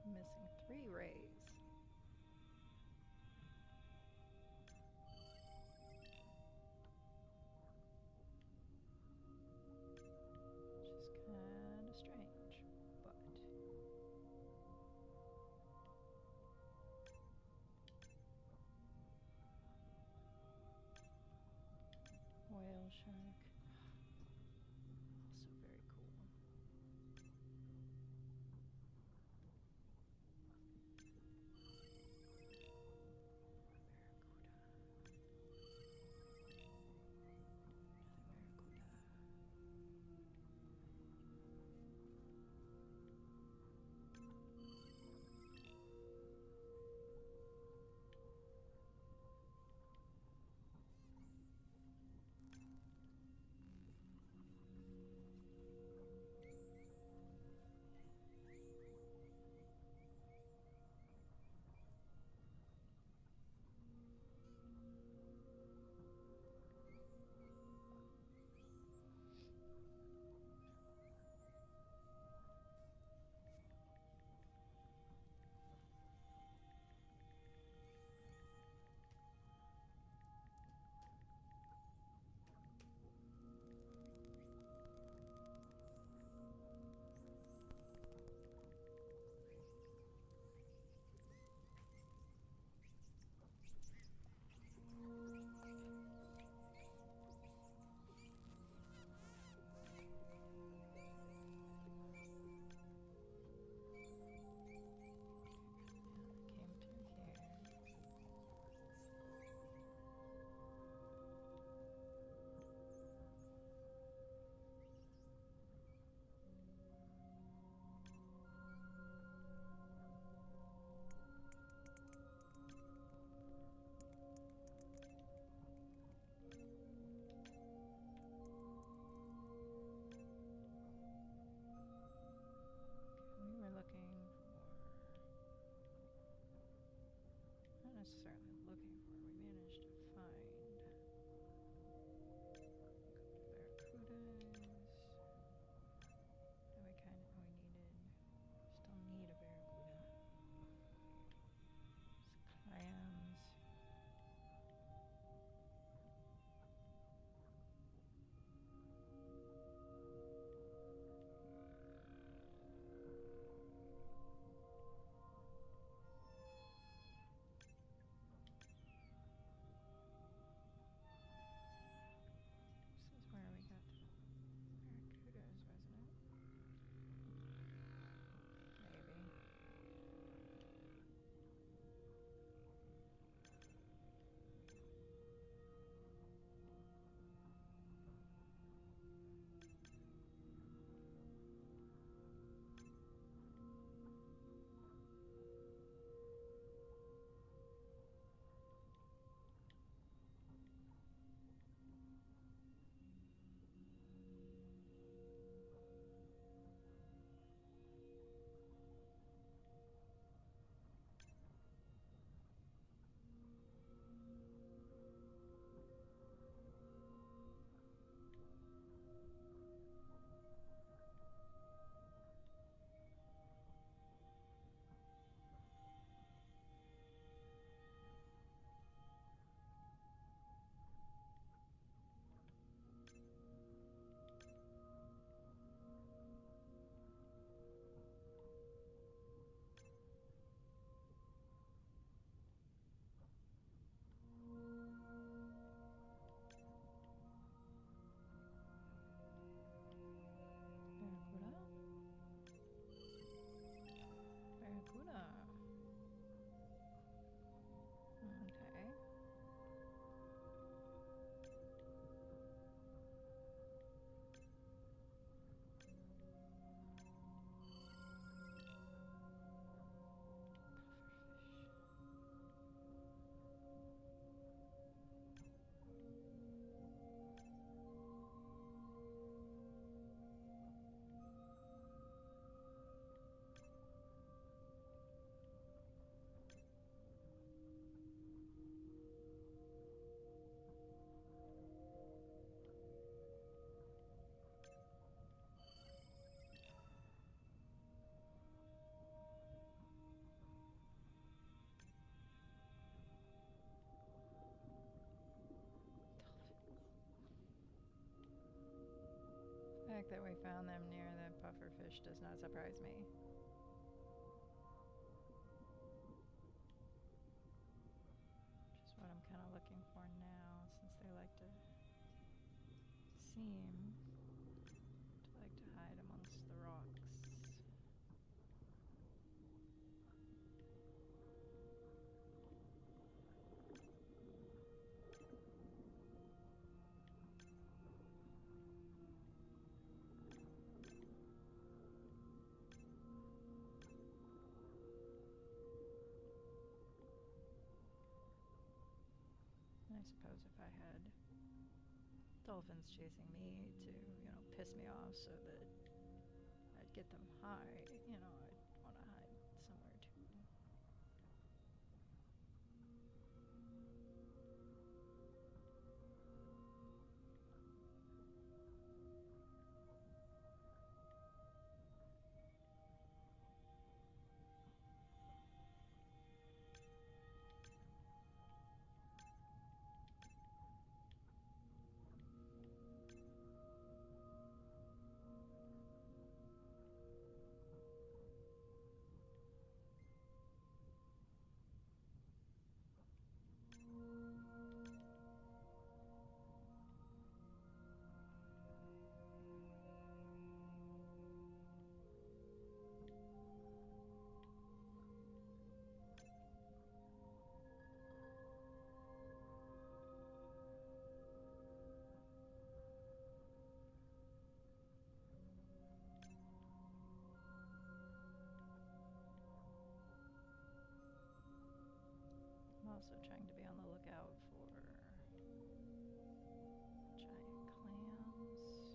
Missing 3 rays. Which is kind of strange, but whale shark. Also very cool. fact that we found them near the pufferfish does not surprise me. Which is what I'm kind of looking for now, since they like to hide amongst the rocks. I suppose if I had dolphins chasing me to, piss me off so that I'd get them high, I'd want to hide somewhere too. I'm also trying to be on the lookout for giant clams.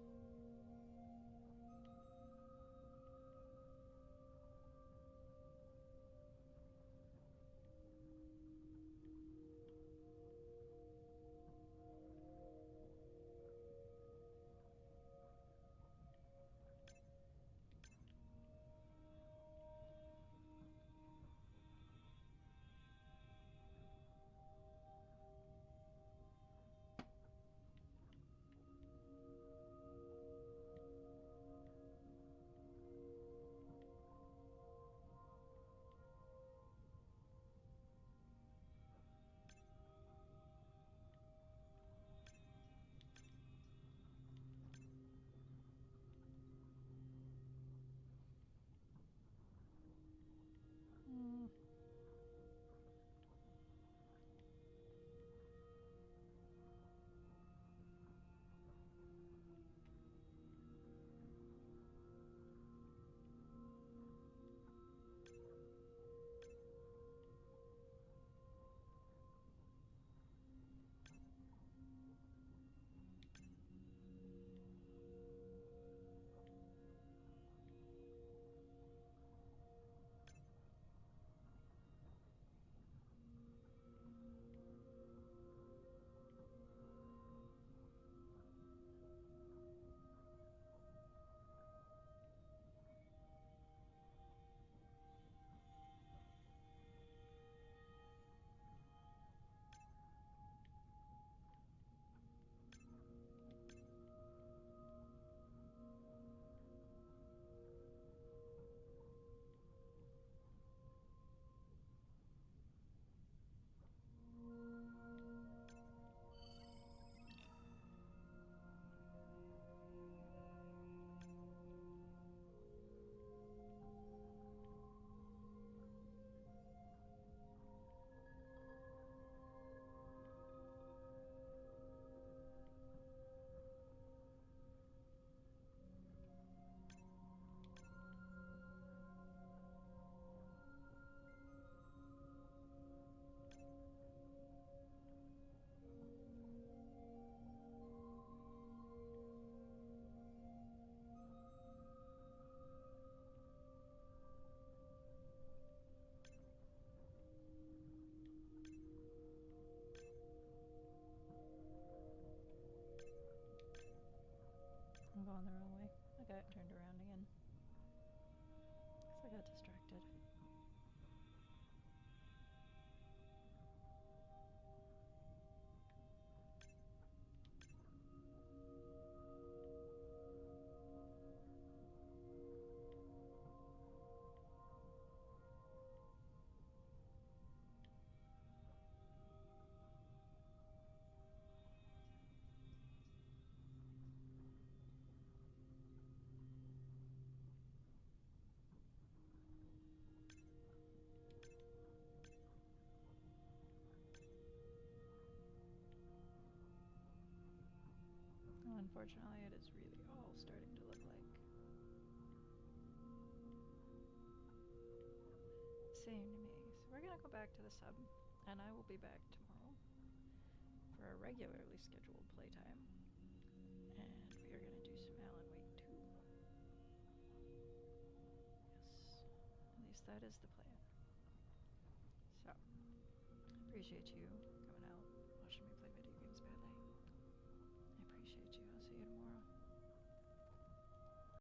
I'm going the wrong way. I got turned around again. Guess I got distracted. unfortunately, it is really all starting to look like same to me. So we're gonna go back to the sub, and I will be back tomorrow for a regularly scheduled playtime. And we are gonna do some Alan Wake 2. Yes. At least that is the plan. So, appreciate you coming out, watching me play video games badly. I appreciate you.